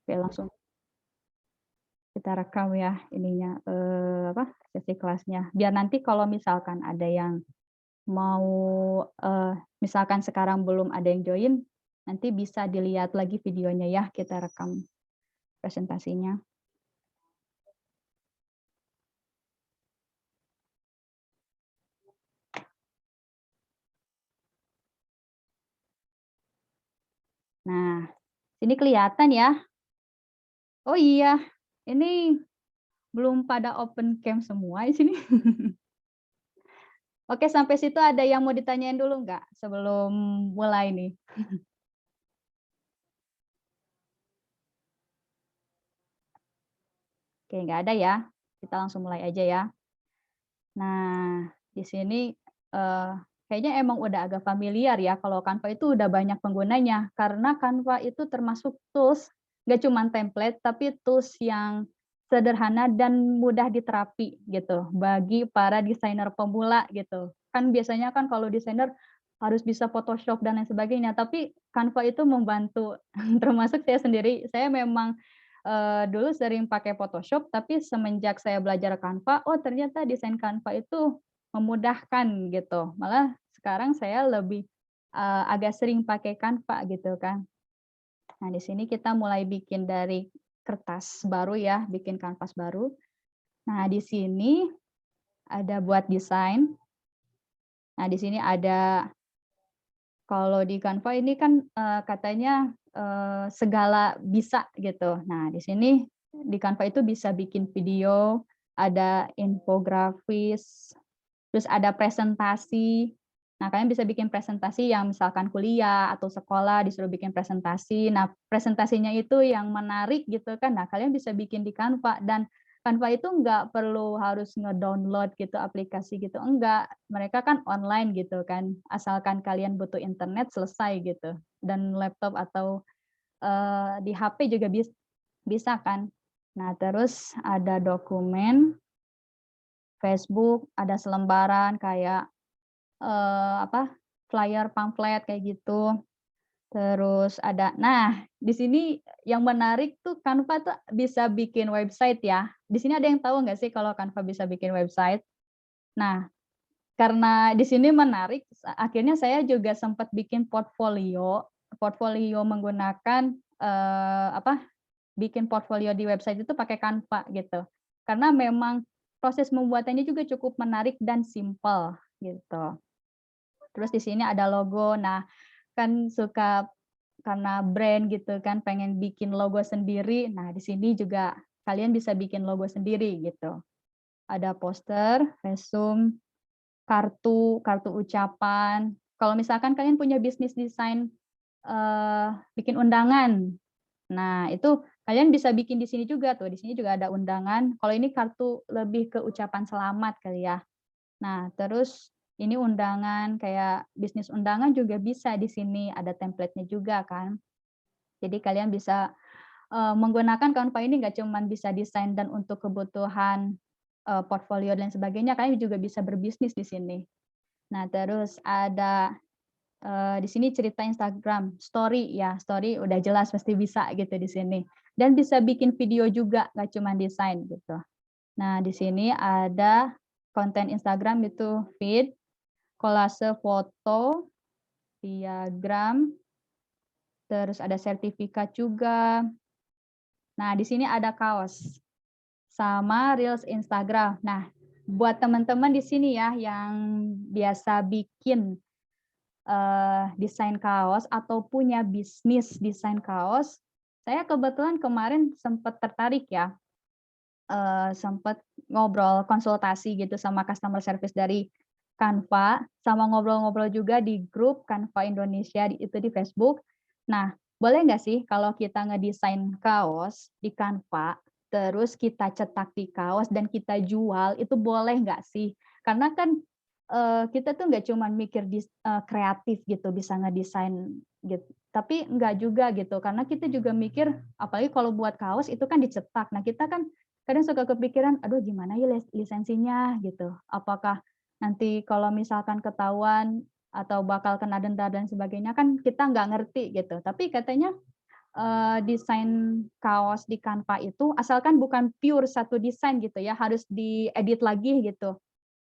Oke, langsung kita rekam ya ininya, sesi kelasnya. Biar nanti kalau misalkan ada yang mau, misalkan sekarang belum ada yang join, nanti bisa dilihat lagi videonya ya, kita rekam presentasinya. Nah, sini kelihatan ya? Oh iya, ini belum pada open cam semua di sini. Oke, sampai situ ada yang mau ditanyain dulu nggak sebelum mulai nih? Oke, nggak ada ya? Kita langsung mulai aja ya. Nah, di sini, kayaknya emang udah agak familiar ya kalau Canva itu udah banyak penggunanya, karena Canva itu termasuk tools, nggak cuman template, tapi tools yang sederhana dan mudah diterapi gitu, bagi para desainer pemula gitu. Kan biasanya kan kalau desainer harus bisa Photoshop dan lain sebagainya, tapi Canva itu membantu. Termasuk saya sendiri, saya memang dulu sering pakai Photoshop, tapi semenjak saya belajar Canva, oh ternyata desain Canva itu memudahkan gitu. Malah sekarang saya lebih, agak sering pakai Canva gitu kan. Nah di sini kita mulai bikin dari kertas baru ya, bikin kanvas baru. Nah di sini ada buat desain. Nah di sini ada kalau di Canva ini kan, katanya, segala bisa gitu. Nah, di sini di Canva itu bisa bikin video, ada infografis, terus ada presentasi. Nah, kalian bisa bikin presentasi yang misalkan kuliah atau sekolah disuruh bikin presentasi. Nah, presentasinya itu yang menarik gitu kan. Nah, kalian bisa bikin di Canva dan Canva itu nggak perlu harus nge-download gitu aplikasi gitu, enggak. Mereka kan online gitu kan, asalkan kalian butuh internet selesai gitu, dan laptop atau, di HP juga bisa kan. Nah, terus ada dokumen, Facebook, ada selembaran kayak, flyer, pamflet kayak gitu. Terus ada nah, di sini yang menarik tuh Canva tuh bisa bikin website ya. Di sini ada yang tahu nggak sih kalau Canva bisa bikin website? Nah, karena di sini menarik, akhirnya saya juga sempat bikin portfolio, portfolio menggunakan, bikin portfolio di website itu pakai Canva gitu. Karena memang proses pembuatannya juga cukup menarik dan simpel gitu. Terus di sini ada logo. Nah, kan suka karena brand gitu kan, pengen bikin logo sendiri. Nah, di sini juga kalian bisa bikin logo sendiri gitu. Ada poster, resume, kartu ucapan. Kalau misalkan kalian punya bisnis desain, bikin undangan. Nah, itu kalian bisa bikin di sini juga tuh, di sini juga ada undangan. Kalau ini kartu lebih ke ucapan selamat kali ya. Nah, terus ini undangan, kayak bisnis undangan juga bisa di sini, ada template-nya juga kan. Jadi kalian bisa, menggunakan Canva ini nggak cuman bisa desain dan untuk kebutuhan, portfolio dan sebagainya, kalian juga bisa berbisnis di sini. Nah, terus ada, di sini cerita Instagram, story ya, story udah jelas pasti bisa gitu di sini. Dan bisa bikin video juga, nggak cuman desain gitu. Nah, di sini ada konten Instagram itu feed, kolase foto, diagram, terus ada sertifikat juga. Nah, di sini ada kaos sama reels Instagram. Nah, buat teman-teman di sini ya yang biasa bikin, desain kaos atau punya bisnis desain kaos, saya kebetulan kemarin sempat tertarik ya, sempet ngobrol konsultasi gitu sama customer service dari Canva, sama ngobrol-ngobrol juga di grup Canva Indonesia itu di Facebook. Nah, boleh nggak sih kalau kita ngedesain kaos di Canva, terus kita cetak di kaos dan kita jual, itu boleh nggak sih? Karena kan, kita tuh nggak cuman mikir kreatif gitu, bisa ngedesain gitu, tapi nggak juga gitu, karena kita juga mikir apalagi kalau buat kaos itu kan dicetak. Nah, kita kan kadang suka kepikiran, "Aduh gimana ya lisensinya?" Gitu. Apakah nanti kalau misalkan ketahuan atau bakal kena denda dan sebagainya kan kita nggak ngerti gitu. Tapi katanya desain kaos di Canva itu, asalkan bukan pure satu desain gitu ya, harus diedit lagi gitu.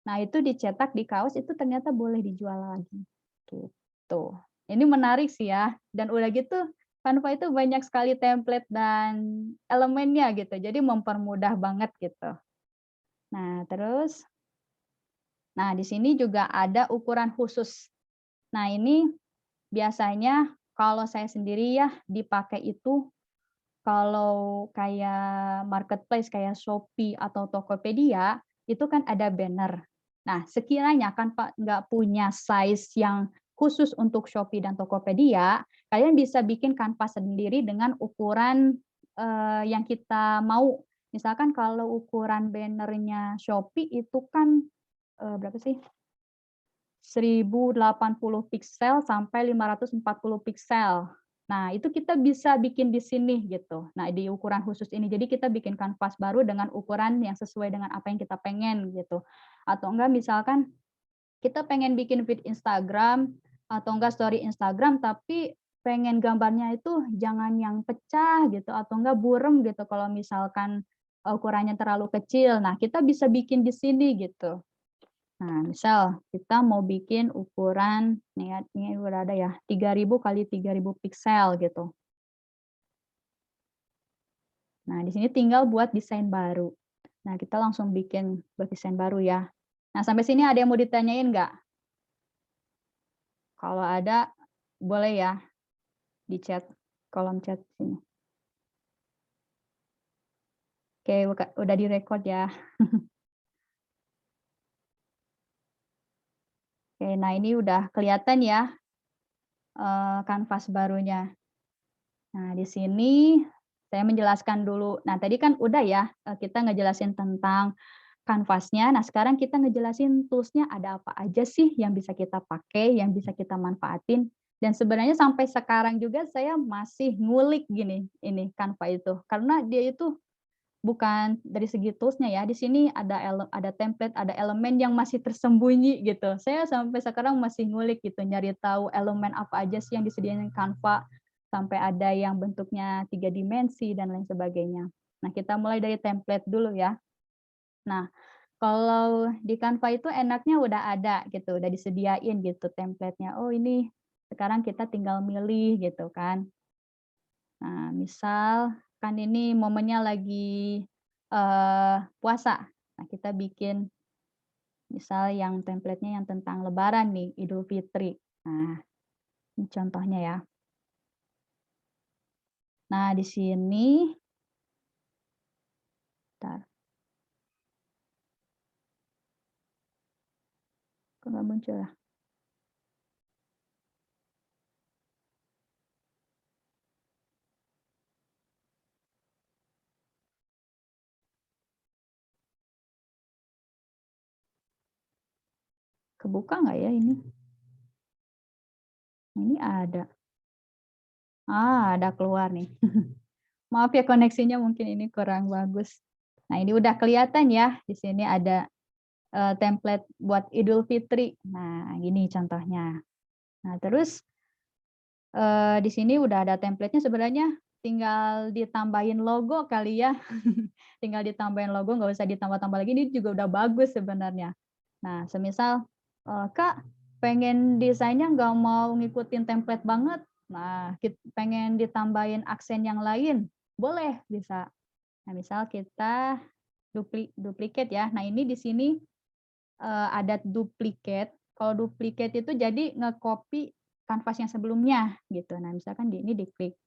Nah, itu dicetak di kaos itu ternyata boleh dijual lagi, gitu. Ini menarik sih ya, dan udah gitu Canva itu banyak sekali template dan elemennya gitu, jadi mempermudah banget gitu. Nah, terus di sini juga ada ukuran khusus. Nah, ini biasanya kalau saya sendiri ya dipakai itu kalau kayak marketplace kayak Shopee atau Tokopedia, itu kan ada banner. Nah, sekiranya kan Pak nggak punya size yang khusus untuk Shopee dan Tokopedia, kalian bisa bikin kanvas sendiri dengan ukuran, yang kita mau. Misalkan kalau ukuran bannernya Shopee itu kan, berapa sih? 1080 piksel sampai 540 piksel. Nah, itu kita bisa bikin di sini gitu. Nah, di ukuran khusus ini. Jadi kita bikin kanvas baru dengan ukuran yang sesuai dengan apa yang kita pengen gitu. Atau enggak misalkan kita pengen bikin feed Instagram atau enggak story Instagram tapi pengen gambarnya itu jangan yang pecah gitu atau enggak burem gitu kalau misalkan ukurannya terlalu kecil. Nah, kita bisa bikin di sini gitu. Nah, misal kita mau bikin ukuran nih ya, ini udah ada ya, 3000 kali 3000 piksel gitu. Nah, di sini tinggal buat desain baru. Nah, kita langsung bikin buat desain baru ya. Nah, sampai sini ada yang mau ditanyain nggak? Kalau ada, boleh ya di chat, kolom chat sini. Oke, udah direkod ya. Oke, nah ini udah kelihatan ya, kanvas barunya. Nah, di sini saya menjelaskan dulu. Nah, tadi kan udah ya, kita ngejelasin tentang kanvasnya. Nah, sekarang kita ngejelasin tools-nya ada apa aja sih yang bisa kita pakai, yang bisa kita manfaatin. Dan sebenarnya sampai sekarang juga saya masih ngulik gini, ini Canva itu. Karena dia itu bukan dari segi tools-nya ya, di sini ada template, ada elemen yang masih tersembunyi gitu. Saya sampai sekarang masih ngulik gitu, nyari tahu elemen apa aja sih yang disediain Canva, sampai ada yang bentuknya 3 dimensi dan lain sebagainya. Nah, kita mulai dari template dulu ya. Nah, kalau di Canva itu enaknya udah ada gitu, udah disediain gitu template-nya. Oh, ini sekarang kita tinggal milih gitu kan. Nah, misal kan ini momennya lagi, puasa. Nah, kita bikin misal yang template-nya yang tentang lebaran nih, Idul Fitri. Nah, ini contohnya ya. Nah, di sini bentar, kok nggak muncul ya? Kebuka nggak ya ini? Ini ada. Ada keluar nih. Maaf ya koneksinya mungkin ini kurang bagus. Nah, ini udah kelihatan ya, di sini ada, template buat Idul Fitri. Nah, gini contohnya. Nah, terus, di sini udah ada template-nya sebenarnya tinggal ditambahin logo kali ya. Tinggal ditambahin logo, nggak usah ditambah-tambah lagi, ini juga udah bagus sebenarnya. Nah, semisal, "Kak, pengen desainnya nggak mau ngikutin template banget, nah pengen ditambahin aksen yang lain," boleh, bisa. Nah, misal kita duplikat ya. Nah, ini di sini, ada duplikat. Kalau duplikat itu jadi nge-copy kanvas yang sebelumnya gitu. Nah, misalkan ini diklik.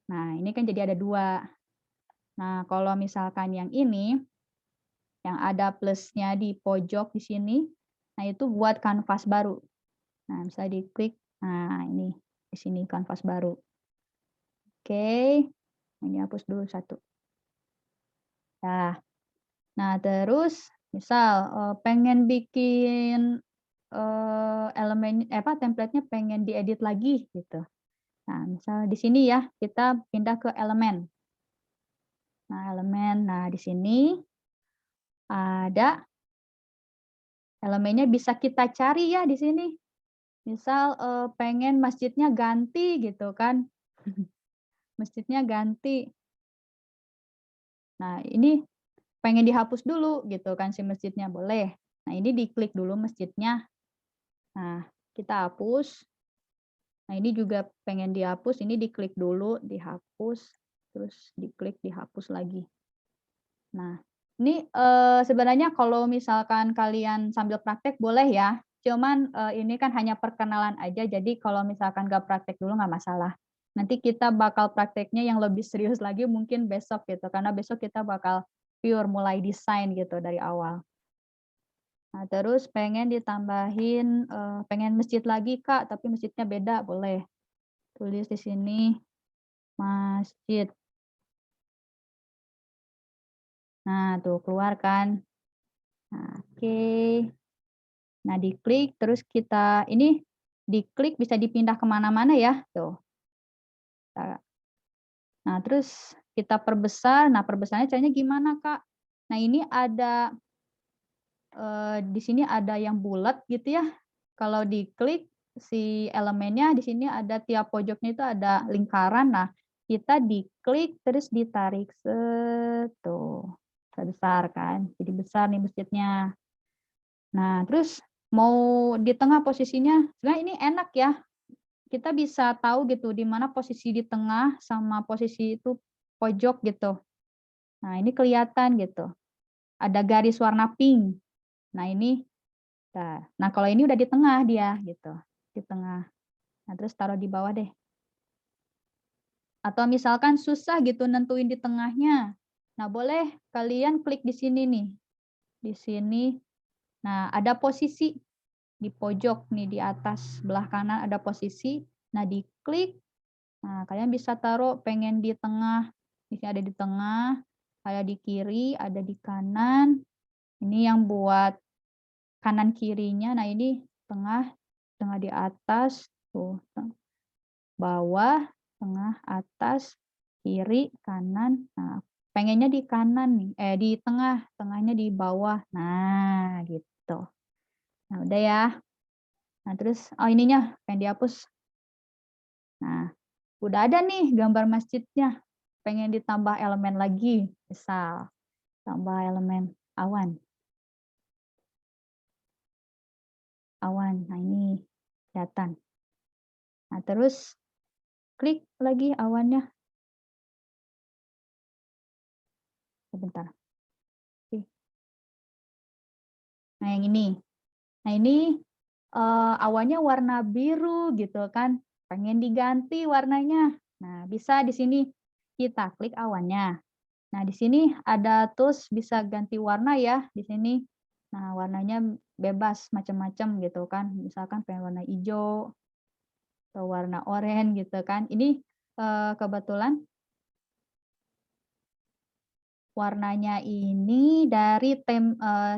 Nah, ini kan jadi ada 2. Nah, kalau misalkan yang ini, yang ada plusnya di pojok di sini, nah itu buat kanvas baru. Nah, bisa diklik, nah ini di sini kanvas baru. Oke, ini hapus dulu satu. Nah, terus misal, pengen bikin, template-nya pengen diedit lagi gitu. Nah, misal di sini ya, kita pindah ke elemen. Nah, di sini ada elemennya bisa kita cari ya di sini. Misal, pengen masjidnya ganti gitu kan. masjidnya ganti. Nah, ini pengen dihapus dulu gitu kan si masjidnya, boleh. Nah, ini diklik dulu masjidnya. Nah, kita hapus. Nah, ini juga pengen dihapus, ini diklik dulu, dihapus, terus diklik, dihapus lagi. Nah, ini, sebenarnya kalau misalkan kalian sambil praktek boleh ya, cuman, ini kan hanya perkenalan aja, jadi kalau misalkan nggak praktek dulu nggak masalah. Nanti kita bakal prakteknya yang lebih serius lagi mungkin besok gitu, karena besok kita bakal pure mulai desain gitu dari awal. Nah, terus pengen ditambahin, pengen masjid lagi, Kak, tapi masjidnya beda, boleh. Tulis di sini, masjid. Nah, tuh keluar kan. Nah, oke. Nah, diklik terus kita ini diklik bisa dipindah ke mana-mana ya, tuh. Nah, terus kita perbesar. Nah, perbesarnya caranya gimana, Kak? Nah, ini ada, di sini ada yang bulat gitu ya. Kalau diklik si elemennya di sini ada tiap pojoknya itu ada lingkaran. Nah, kita diklik terus ditarik, set, tuh. Besar kan, jadi besar nih masjidnya. Nah, terus mau di tengah posisinya, sebenarnya ini enak ya, kita bisa tahu gitu di mana posisi di tengah sama posisi itu pojok gitu. Nah, ini kelihatan gitu, ada garis warna pink. Nah, ini nah kalau ini udah di tengah dia gitu, di tengah. Nah, terus taruh di bawah deh. Atau misalkan susah gitu nentuin di tengahnya. Nah, boleh kalian klik di sini nih, di sini. Nah, ada posisi di pojok nih, di atas sebelah kanan ada posisi. Nah, diklik. Nah, kalian bisa taruh pengen di tengah. Di sini ada di tengah, ada di kiri, ada di kanan. Ini yang buat kanan kirinya. Nah, ini tengah, tengah di atas, tuh, bawah, tengah, atas, kiri, kanan. Nah, pengennya di kanan nih, di tengah, tengahnya di bawah. Nah, gitu. Nah, udah ya. Nah, terus oh ininya pengen dihapus. Nah, udah ada nih gambar masjidnya. Pengen ditambah elemen lagi, misal tambah elemen awan. Awan. Nah, ini kelihatan. Nah, terus klik lagi awannya. Sebentar. Oke. Nah, yang ini. Nah, ini awannya warna biru gitu kan. Pengen diganti warnanya. Nah, bisa di sini kita klik awannya. Nah, di sini ada tools bisa ganti warna ya di sini. Nah, warnanya bebas macam-macam gitu kan. Misalkan pengen warna hijau atau warna oranye gitu kan. Ini kebetulan warnanya ini dari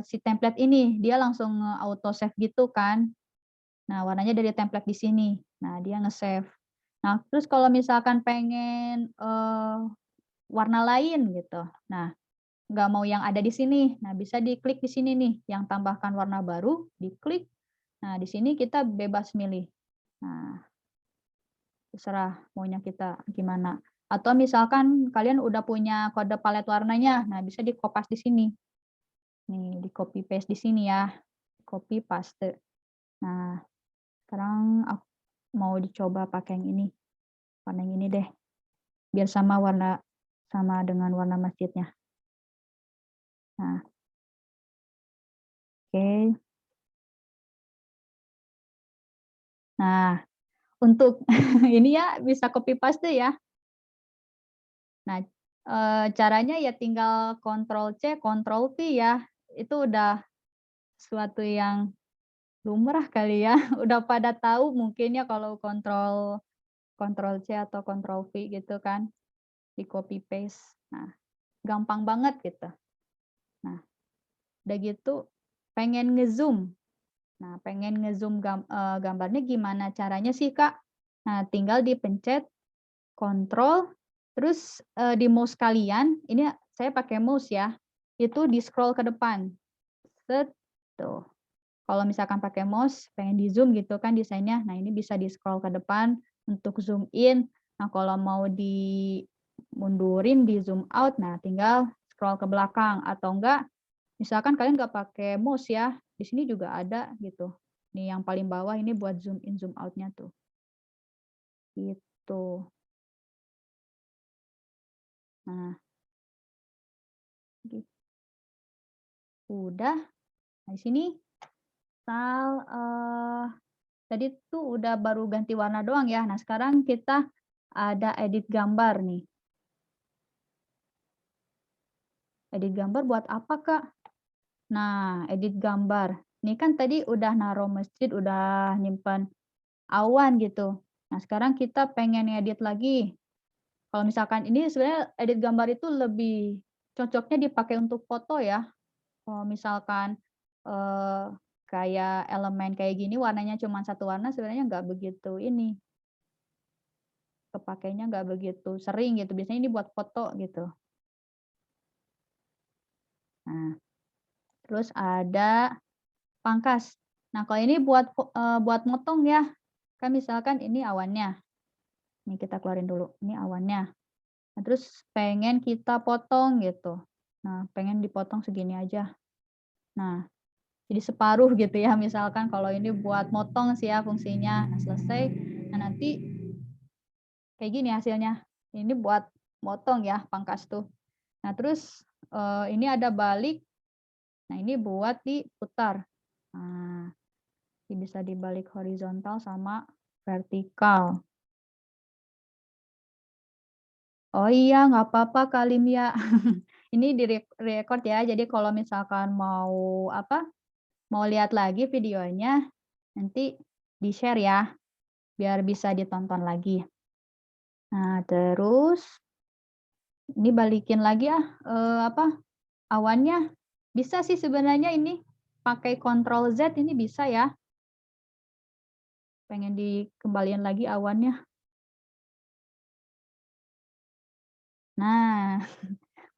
si template ini, dia langsung auto save gitu kan. Nah, warnanya dari template di sini. Nah, dia nge-save. Nah, terus kalau misalkan pengen warna lain gitu. Nah, nggak mau yang ada di sini. Nah, bisa diklik di sini nih, yang tambahkan warna baru, diklik. Nah, di sini kita bebas milih. Nah, terserah maunya kita gimana. Atau misalkan kalian udah punya kode palet warnanya, nah bisa dikopas di sini. Nih, di copy paste di sini ya. Copy paste. Nah, sekarang aku mau dicoba pakai yang ini. Warna yang ini deh. Biar sama dengan warna masjidnya. Nah, oke. Nah, untuk ini ya bisa copy paste ya. Nah, caranya ya tinggal Ctrl C, Ctrl V ya. Itu udah suatu yang lumrah kali ya. Udah pada tahu mungkin ya kalau Ctrl C atau Ctrl V gitu kan, di copy paste. Nah, gampang banget gitu. Nah, udah gitu pengen ngezoom. Nah, pengen ngezoom gambarnya gimana caranya sih, Kak? Nah, tinggal dipencet kontrol, terus, di mouse kalian, ini saya pakai mouse ya, itu di-scroll ke depan. Set, tuh. Kalau misalkan pakai mouse, pengen di-zoom gitu kan desainnya, nah ini bisa di-scroll ke depan untuk zoom in. Nah, kalau mau dimundurin, di zoom out, nah tinggal scroll ke belakang atau enggak misalkan kalian nggak pakai mouse ya, di sini juga ada gitu. Nih yang paling bawah ini buat zoom in, zoom out-nya tuh. Gitu. Nah, udah. Nah, di sini tadi tuh udah baru ganti warna doang ya. Nah, sekarang kita ada edit gambar nih. Edit gambar buat apa, Kak? Nah, edit gambar. Ini kan tadi udah naruh masjid, udah nyimpan awan gitu. Nah, sekarang kita pengen ngedit lagi. Kalau misalkan ini sebenarnya edit gambar itu lebih cocoknya dipakai untuk foto ya. Kalau misalkan, eee, kayak elemen kayak gini warnanya cuma satu warna sebenarnya nggak begitu ini, kepakainya nggak begitu sering gitu, biasanya ini buat foto gitu. Nah, terus ada pangkas. Nah, kalau ini buat motong ya, kan misalkan ini awannya, ini kita keluarin dulu, ini awannya. Nah, terus pengen kita potong gitu. Nah, pengen dipotong segini aja. Nah, jadi separuh gitu ya, misalkan kalau ini buat motong sih ya fungsinya. Nah, selesai, nah nanti kayak gini hasilnya. Ini buat motong ya, pangkas tuh. Nah, terus, ini ada balik, nah ini buat diputar. Nah, ini bisa dibalik horizontal sama vertikal. Oh iya, nggak apa-apa Kak Limia. Ini record ya, jadi kalau misalkan mau apa, mau lihat lagi videonya, nanti di-share ya, biar bisa ditonton lagi. Nah, terus ini balikin lagi apa, awannya. Bisa sih sebenarnya ini pakai Ctrl Z ini bisa ya. Pengen dikembaliin lagi awannya. Nah,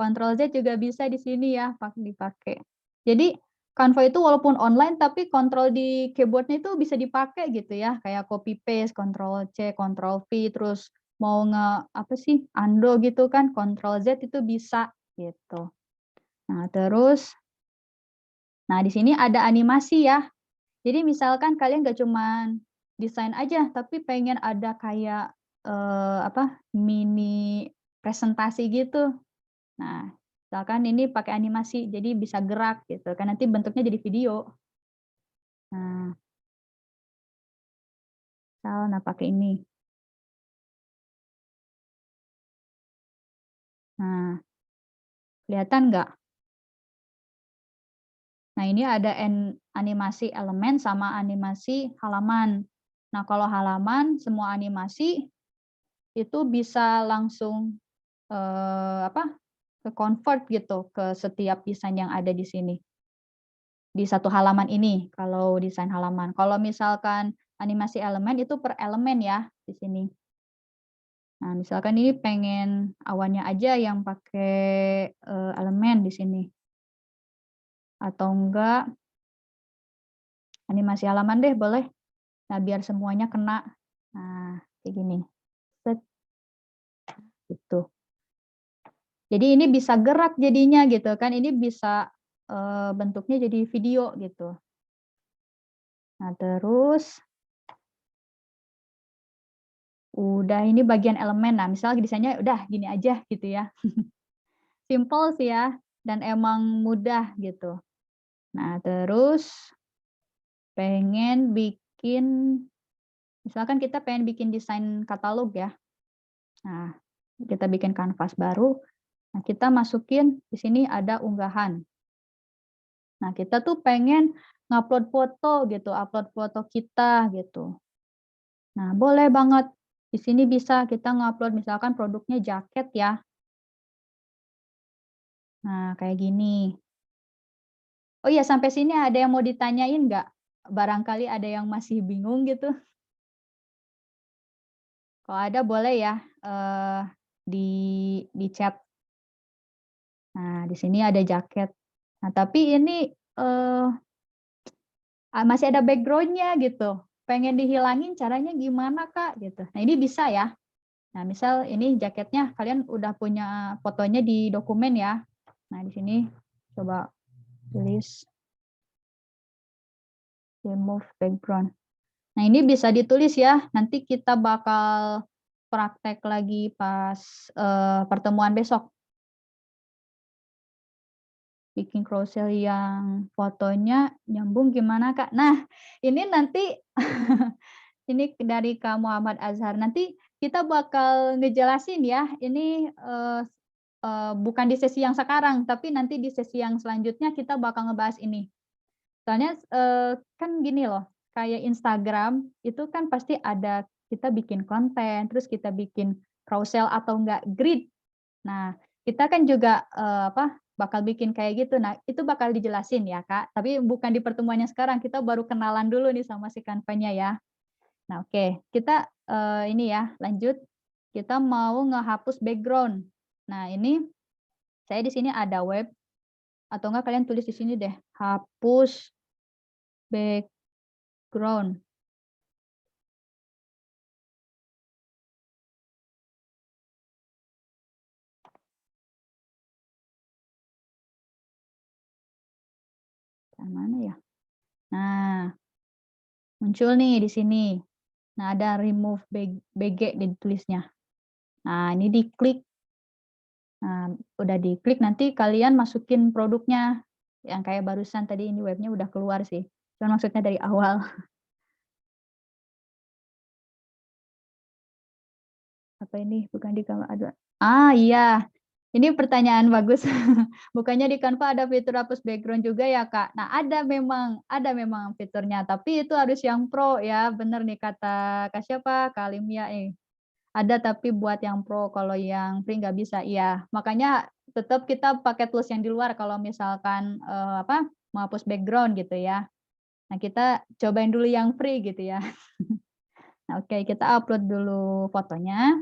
Ctrl Z juga bisa di sini ya, dipakai. Jadi Canva itu walaupun online tapi kontrol di keyboard-nya itu bisa dipakai gitu ya, kayak copy paste, Ctrl C, Ctrl V, terus mau apa sih, undo gitu kan, Ctrl Z itu bisa gitu. Nah, terus di sini ada animasi ya. Jadi misalkan kalian nggak cuman desain aja, tapi pengen ada kayak, apa, mini presentasi gitu. Nah, misalkan ini pakai animasi, jadi bisa gerak gitu kan, nanti bentuknya jadi video. Nah, pakai ini. Nah, kelihatan nggak? Nah, ini ada animasi elemen sama animasi halaman. Nah, kalau halaman semua animasi itu bisa langsung, apa, ke-convert gitu ke setiap desain yang ada di sini. Di satu halaman ini, kalau desain halaman. Kalau misalkan animasi elemen itu per elemen ya, di sini. Nah, misalkan ini pengen awannya aja yang pakai, elemen di sini, atau enggak animasi halaman deh boleh. Nah, biar semuanya kena. Nah, kayak gini. Set, gitu. Jadi ini bisa gerak jadinya gitu kan, ini bisa, bentuknya jadi video gitu. Nah, terus udah ini bagian elemen. Nah, misalnya desainnya udah gini aja gitu ya. Simple sih ya, dan emang mudah gitu. Nah, terus pengen bikin misalkan kita pengen bikin desain katalog ya. Nah, kita bikin kanvas baru, nah kita masukin di sini ada unggahan. Nah, kita tuh pengen ngupload foto gitu, upload foto kita gitu. Nah, boleh banget. Di sini bisa kita ngupload misalkan produknya jaket ya. Nah, kayak gini. Oh iya, sampai sini ada yang mau ditanyain nggak? Barangkali ada yang masih bingung gitu. Kalau ada boleh ya, di chat. Nah, di sini ada jaket. Nah, tapi ini, masih ada background-nya gitu. Pengen dihilangin caranya gimana, Kak? Gitu. Nah, ini bisa ya. Nah, misal ini jaketnya kalian udah punya fotonya di dokumen ya. Nah, di sini coba tulis remove background. Nah, ini bisa ditulis ya. Nanti kita bakal praktek lagi pas pertemuan besok. Bikin carousel yang fotonya nyambung gimana, Kak? Nah, ini nanti ini dari Kak Muhammad Azhar. Nanti kita bakal ngejelasin ya, ini, bukan di sesi yang sekarang, tapi nanti di sesi yang selanjutnya kita bakal ngebahas ini. Soalnya, kan gini loh, kayak Instagram itu kan pasti ada kita bikin konten, terus kita bikin carousel atau enggak grid. Nah, kita kan juga, bakal bikin kayak gitu. Nah, itu bakal dijelasin ya, Kak, tapi bukan di pertemuannya sekarang, kita baru kenalan dulu nih sama si Canva-nya ya. Nah, oke, kita, ini ya, lanjut, kita mau ngehapus background. Nah, ini saya di sini ada web, atau enggak kalian tulis di sini deh, hapus background. Yang mana ya? Nah, muncul nih di sini. Nah, ada remove BG ditulisnya. Nah, ini diklik. Nah, udah diklik nanti kalian masukin produknya, yang kayak barusan tadi ini webnya udah keluar sih, cuman maksudnya dari awal. Apa ini bukan di Canva ada iya, ini pertanyaan bagus. Bukannya di Canva ada fitur hapus background juga ya, Kak? Nah, ada memang fiturnya, tapi itu harus yang pro ya, bener nih kata Kak siapa, Kak Limia ada tapi buat yang pro, kalau yang free nggak bisa, iya. Makanya tetap kita pakai tools yang di luar kalau misalkan, mau hapus background gitu ya. Nah, kita cobain dulu yang free gitu ya. Nah, oke, kita upload dulu fotonya.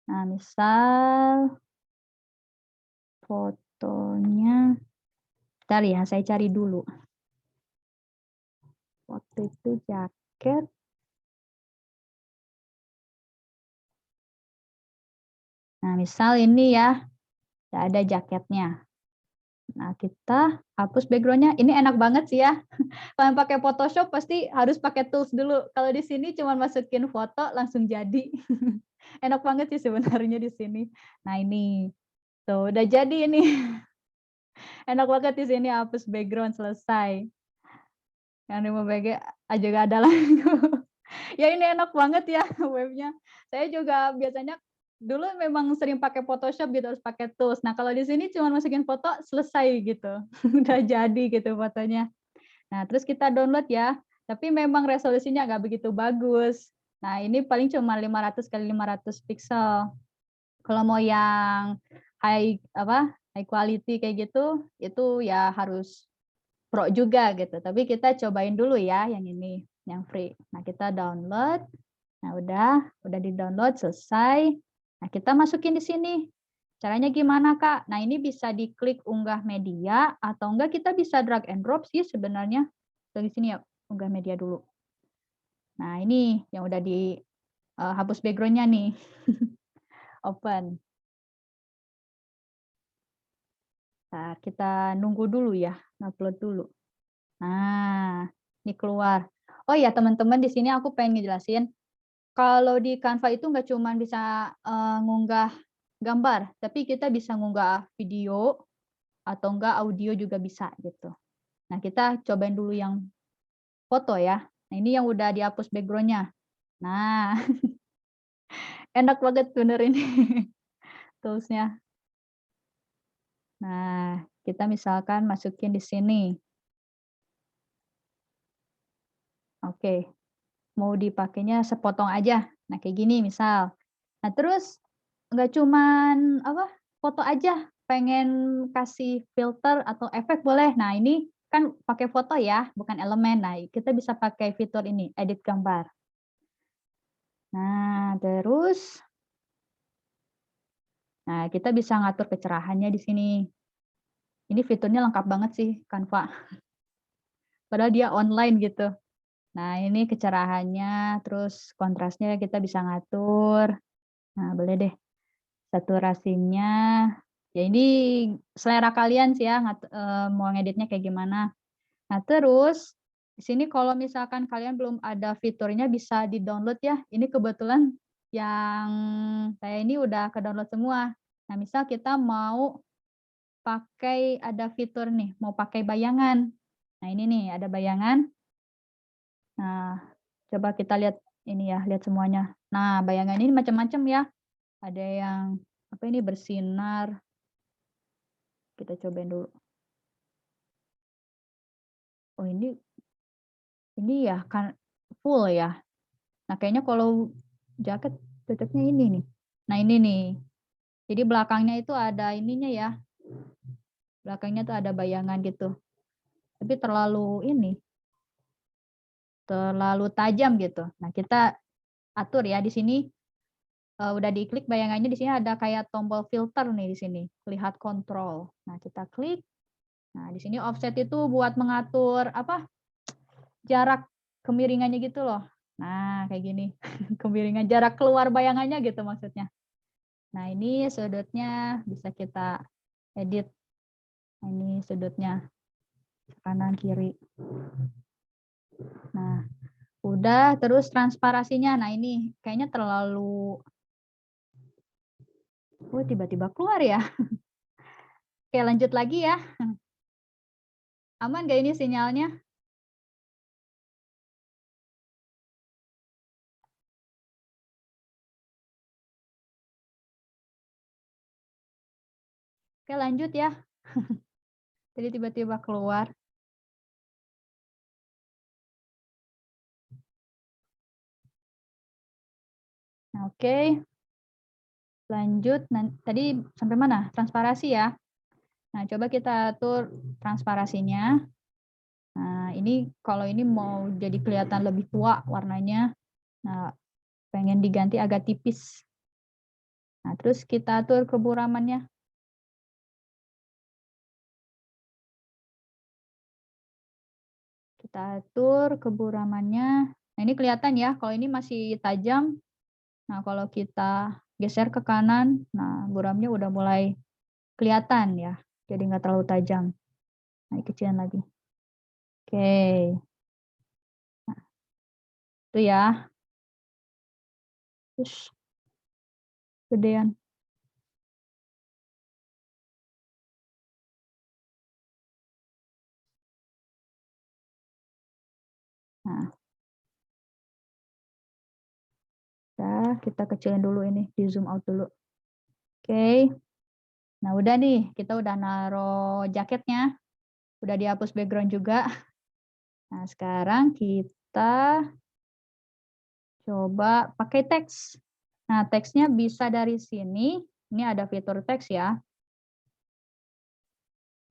Nah, misal fotonya bentar ya, saya cari dulu. Foto itu jaket. Nah, misal ini ya, udah ada jaketnya. Nah, kita hapus background-nya. Ini enak banget sih ya. Kalau yang pakai Photoshop pasti harus pakai tools dulu. Kalau di sini cuma masukin foto langsung jadi. Enak banget sih sebenarnya di sini. Nah, ini. Tuh, udah jadi ini. Enak banget di sini hapus background selesai. Yang di BG juga ada lagu. Ya ini enak banget ya webnya. Saya juga biasanya dulu memang sering pakai Photoshop gitu, harus pakai tools. Nah, kalau di sini cuma masukin foto selesai gitu. Udah jadi gitu fotonya. Nah, terus kita download ya, tapi memang resolusinya nggak begitu bagus. Nah, ini paling cuma 500 kali 500 pixel. Kalau mau yang high quality kayak gitu, itu ya harus pro juga gitu. Tapi kita cobain dulu ya yang ini, yang free. Nah, kita download. Nah, udah di-download selesai. Nah, kita masukin di sini. Caranya gimana, Kak? Nah, ini bisa diklik unggah media atau enggak kita bisa drag and drop sih sebenarnya. Dari sini ya, unggah media dulu. Nah, ini yang udah di hapus background-nya nih. Open. Nah, kita nunggu dulu ya, upload dulu. Nah, ini keluar. Oh iya, teman-teman di sini aku pengen ngejelasin, kalau di Canva itu nggak cuma bisa, ngunggah gambar, tapi kita bisa ngunggah video atau enggak audio juga bisa gitu. Nah, kita cobain dulu yang foto ya. Nah, ini yang udah dihapus background-nya. Nah, enak banget bener ini tools-nya. Nah, kita misalkan masukin di sini. Oke, mau dipakainya sepotong aja. Nah, kayak gini misal. Nah, terus nggak cuman foto aja, pengen kasih filter atau efek boleh. Nah, ini kan pakai foto ya, bukan elemen. Nah, kita bisa pakai fitur ini, edit gambar. Nah, terus kita bisa ngatur kecerahannya di sini. Ini fiturnya lengkap banget sih Canva. Padahal dia online gitu. Nah, ini kecerahannya, terus kontrasnya kita bisa ngatur. Nah, boleh deh. Saturasinya, ya ini selera kalian sih ya, mau ngeditnya kayak gimana. Nah, terus di sini kalau misalkan kalian belum ada fiturnya bisa di-download ya. Ini kebetulan yang saya ini udah ke-download semua. Nah, misal kita mau pakai ada fitur nih, mau pakai bayangan. Nah, ini nih ada bayangan. Nah, coba kita lihat ini ya, lihat semuanya. Nah, bayangan ini macam-macam ya. Ada yang apa ini bersinar. Kita cobain dulu. Oh, ini ya kan full ya. Nah, kayaknya kalau jaket cocoknya ini nih. Nah, ini nih. Jadi belakangnya itu ada ininya ya. Belakangnya tuh ada bayangan gitu. Tapi terlalu tajam gitu. Nah, kita atur ya di sini, udah diklik bayangannya di sini ada kayak tombol filter nih di sini, lihat kontrol. Nah, kita klik. Nah, di sini offset itu buat mengatur apa, jarak kemiringannya gitu loh. Nah, kayak gini. Kemiringan jarak keluar bayangannya gitu maksudnya. Nah, ini sudutnya bisa kita edit. Nah, ini sudutnya kanan kiri. Nah, udah terus transparasinya. Nah, ini kayaknya terlalu tiba-tiba keluar ya. Oke, lanjut lagi ya. Aman nggak ini sinyalnya? Oke, lanjut ya. Jadi tiba-tiba keluar. Nah, oke. Lanjut. Tadi sampai mana? Transparasi ya. Nah, coba kita atur transparasinya. Nah, ini kalau ini mau jadi kelihatan lebih tua warnanya. Nah, pengen diganti agak tipis. Nah, terus kita atur keburamannya. Kita atur keburamannya. Nah, ini kelihatan ya, kalau ini masih tajam. Nah, kalau kita geser ke kanan, nah buramnya udah mulai kelihatan ya. Jadi nggak terlalu tajam. Nah, kecilin lagi. Oke. Nah, itu ya. Terus gedean. Nah, kita kecilin dulu ini, di zoom out dulu. Oke. Nah, udah nih, kita udah naruh jaketnya. Udah dihapus background juga. Nah, sekarang kita coba pakai teks. Nah, teksnya bisa dari sini. Ini ada fitur teks ya.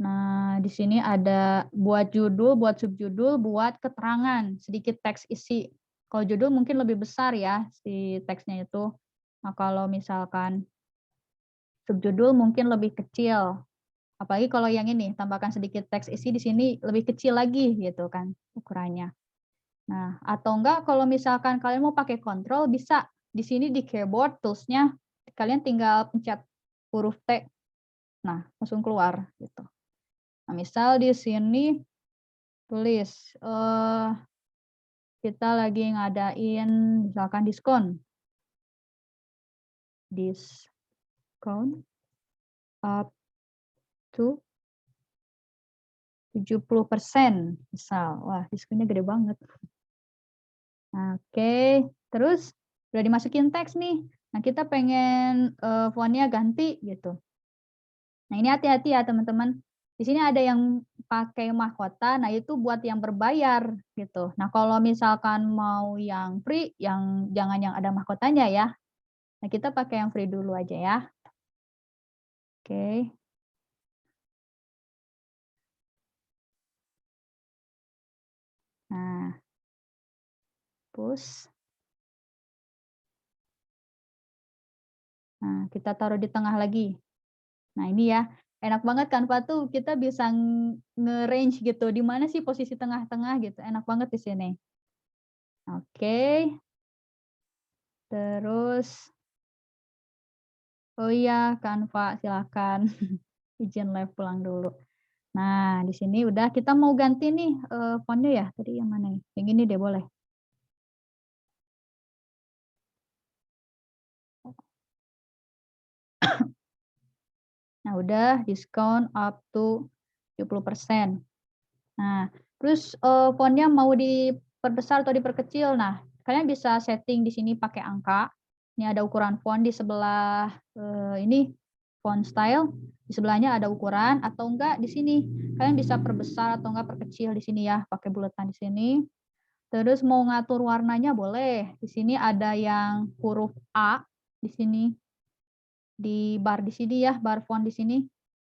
Nah, di sini ada buat judul, buat subjudul, buat keterangan, sedikit teks isi. Kalau judul mungkin lebih besar ya si teksnya itu. Nah, kalau misalkan subjudul mungkin lebih kecil. Apalagi kalau yang ini, tambahkan sedikit teks isi di sini lebih kecil lagi gitu kan ukurannya. Nah, atau enggak kalau misalkan kalian mau pakai kontrol bisa di sini di keyboard tools-nya kalian tinggal pencet huruf T. Nah, langsung keluar gitu. Nah, misal di sini tulis kita lagi ngadain misalkan diskon up to 70% misal. Wah, diskonnya gede banget. Nah, oke, terus udah dimasukin teks nih. Nah, kita pengen font-nya ganti gitu. Nah, ini hati-hati ya teman-teman. Di sini ada yang pakai mahkota, nah itu buat yang berbayar gitu. Nah, kalau misalkan mau yang free, yang jangan yang ada mahkotanya ya. Nah, kita pakai yang free dulu aja ya. Oke. Nah, push. Nah, kita taruh di tengah lagi. Nah, ini ya, enak banget kan Pak tuh kita bisa nge-range gitu, di mana sih posisi tengah-tengah gitu, enak banget di sini. Oke, terus oh iya, Canva silakan izin live pulang dulu. Nah, di sini udah kita mau ganti nih, font-nya ya, tadi yang mana ya? Yang ini deh boleh. Nah, udah diskon up to 70%. Nah, terus, font-nya mau diperbesar atau diperkecil. Nah, kalian bisa setting di sini pakai angka. Ini ada ukuran font di sebelah, ini font style, di sebelahnya ada ukuran atau enggak di sini. Kalian bisa perbesar atau enggak perkecil di sini ya, pakai buletan di sini. Terus mau ngatur warnanya boleh. Di sini ada yang huruf A di sini, di bar di sini ya, bar font di sini.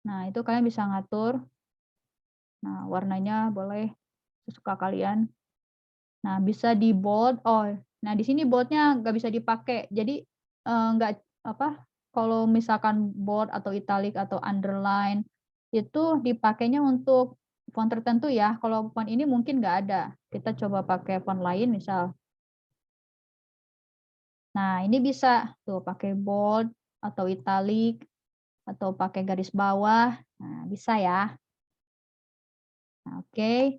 Nah, itu kalian bisa ngatur. Nah, warnanya boleh sesuka kalian. Nah, bisa di-bold. Oh, nah di sini bold-nya nggak bisa dipakai. Jadi, nggak apa, kalau misalkan bold atau italic atau underline, itu dipakainya untuk font tertentu ya. Kalau font ini mungkin nggak ada. Kita coba pakai font lain misal. Nah, ini bisa tuh pakai bold atau italic atau pakai garis bawah. Nah, bisa ya. Nah, oke.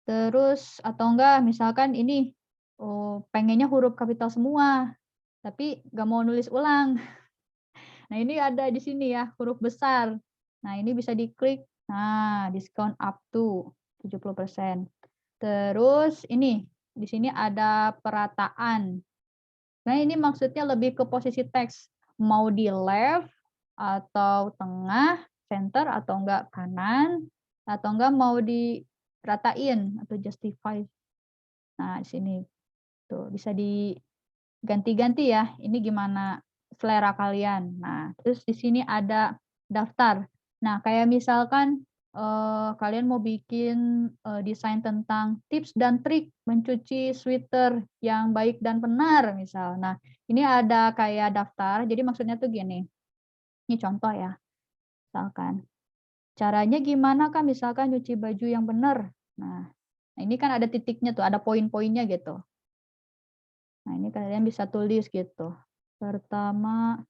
Terus atau enggak misalkan ini, pengennya huruf kapital semua, tapi nggak mau nulis ulang. Nah, ini ada di sini ya, huruf besar. Nah, ini bisa diklik. Nah, diskon up to 70%. Terus ini, di sini ada perataan. Nah, ini maksudnya lebih ke posisi teks, mau di left atau tengah, center atau enggak kanan, atau enggak mau diratain atau justify. Nah, di sini tuh bisa diganti-ganti ya, ini gimana selera kalian. Nah, terus di sini ada daftar. Nah, kayak misalkan, kalian mau bikin, desain tentang tips dan trik mencuci sweater yang baik dan benar misal. Nah, ini ada kayak daftar, jadi maksudnya tuh gini, ini contoh ya, misalkan, caranya gimana Kak misalkan nyuci baju yang benar? Nah, ini kan ada titiknya tuh, ada poin-poinnya gitu. Nah, ini kalian bisa tulis gitu. Pertama,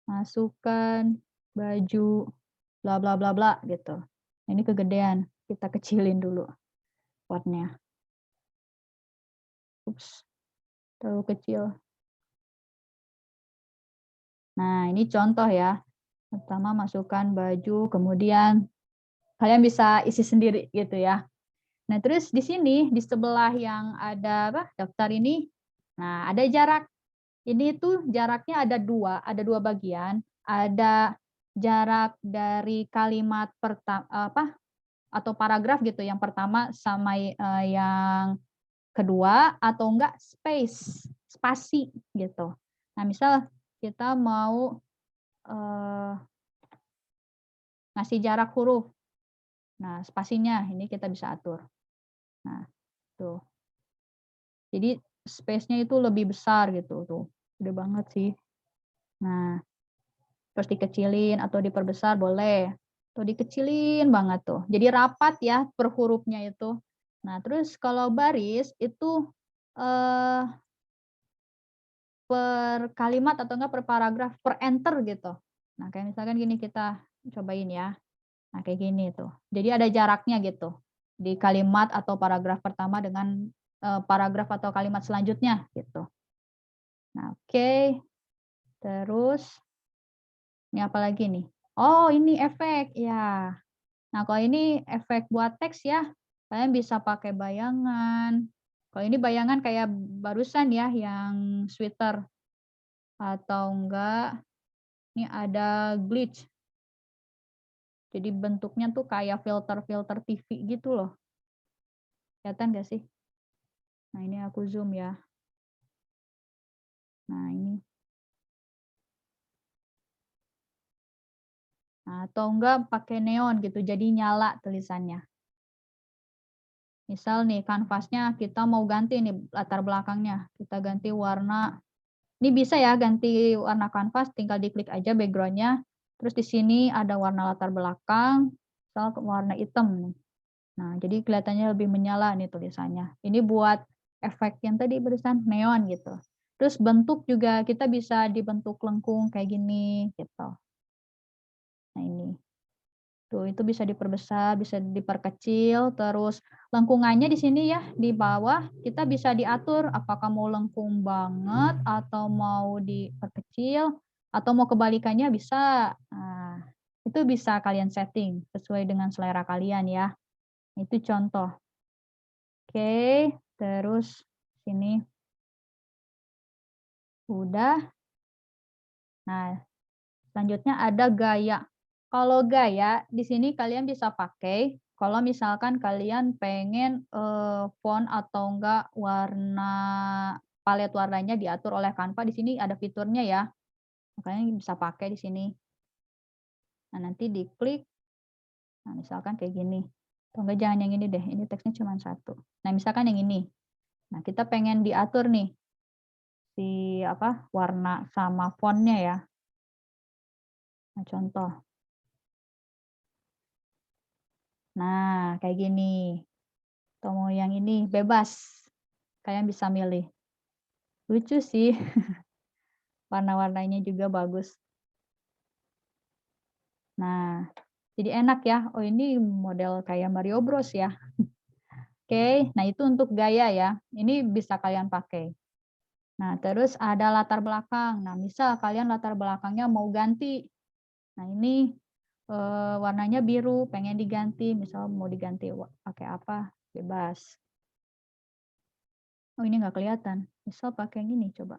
masukkan baju bla bla bla bla gitu. Nah, ini kegedean, kita kecilin dulu font-nya. Ups, terlalu kecil. Nah, ini contoh ya. Pertama masukkan baju, kemudian kalian bisa isi sendiri gitu ya. Nah, terus di sini di sebelah yang ada apa? Daftar ini, nah ada jarak. Ini tuh jaraknya ada dua bagian. Ada jarak dari kalimat apa, atau paragraf gitu, yang pertama sama, yang kedua, atau enggak spasi gitu. Nah, misal kita mau, eee, ngasih jarak huruf. Nah, spasinya ini kita bisa atur. Nah, tuh. Jadi space-nya itu lebih besar gitu tuh, gede banget sih. Nah, terus dikecilin atau diperbesar boleh, atau dikecilin banget tuh. Jadi rapat ya per hurufnya itu. Nah, terus kalau baris itu, eee, per kalimat atau enggak per paragraf, per enter gitu. Nah, kayak misalkan gini kita cobain ya. Nah, kayak gini tuh. Jadi ada jaraknya gitu, di kalimat atau paragraf pertama dengan, paragraf atau kalimat selanjutnya gitu. Nah, oke. Terus ini apa lagi nih? Oh, ini efek, ya. Nah, kalau ini efek buat teks ya, kalian bisa pakai bayangan. Kalau ini bayangan kayak barusan ya, yang sweater atau enggak, ini ada glitch. Jadi bentuknya tuh kayak filter-filter TV gitu loh. Kelihatan nggak sih? Nah, ini aku zoom ya. Nah, ini. Nah, atau enggak pakai neon gitu, jadi nyala tulisannya. Misal nih kanvasnya kita mau ganti nih latar belakangnya, kita ganti warna. Ini bisa ya ganti warna kanvas, tinggal diklik aja background-nya, terus di sini ada warna latar belakang, misal warna hitam nih. Nah, jadi kelihatannya lebih menyala nih tulisannya. Ini buat efek yang tadi barusan neon gitu. Terus bentuk juga kita bisa dibentuk lengkung kayak gini gitu. Nah ini. Tuh, itu bisa diperbesar, bisa diperkecil, terus lengkungannya di sini ya, di bawah kita bisa diatur apakah mau lengkung banget atau mau diperkecil atau mau kebalikannya bisa. Nah, itu bisa kalian setting sesuai dengan selera kalian ya. Itu contoh. Oke, terus sini udah. Nah, selanjutnya ada gaya. Kalau gaya, di sini kalian bisa pakai kalau misalkan kalian pengen, font atau enggak warna palet warnanya diatur oleh Canva, di sini ada fiturnya ya, makanya bisa pakai di sini. Nah, nanti diklik, nah misalkan kayak gini, atau enggak jangan yang ini deh, ini teksnya cuma satu. Nah, misalkan yang ini. Nah, kita pengen diatur nih, si apa, warna sama font-nya ya. Nah, contoh. Nah, kayak gini. Atau mau yang ini, bebas. Kalian bisa milih. Lucu sih, warna-warnanya juga bagus. Nah, jadi enak ya, oh ini model kayak Mario Bros ya. Oke, nah itu untuk gaya ya, ini bisa kalian pakai. Nah, terus ada latar belakang. Nah, misal kalian latar belakangnya mau ganti. Nah, ini warnanya biru, pengen diganti, misal mau diganti pakai apa, bebas. Oh, ini nggak kelihatan. Misal pakai yang ini coba.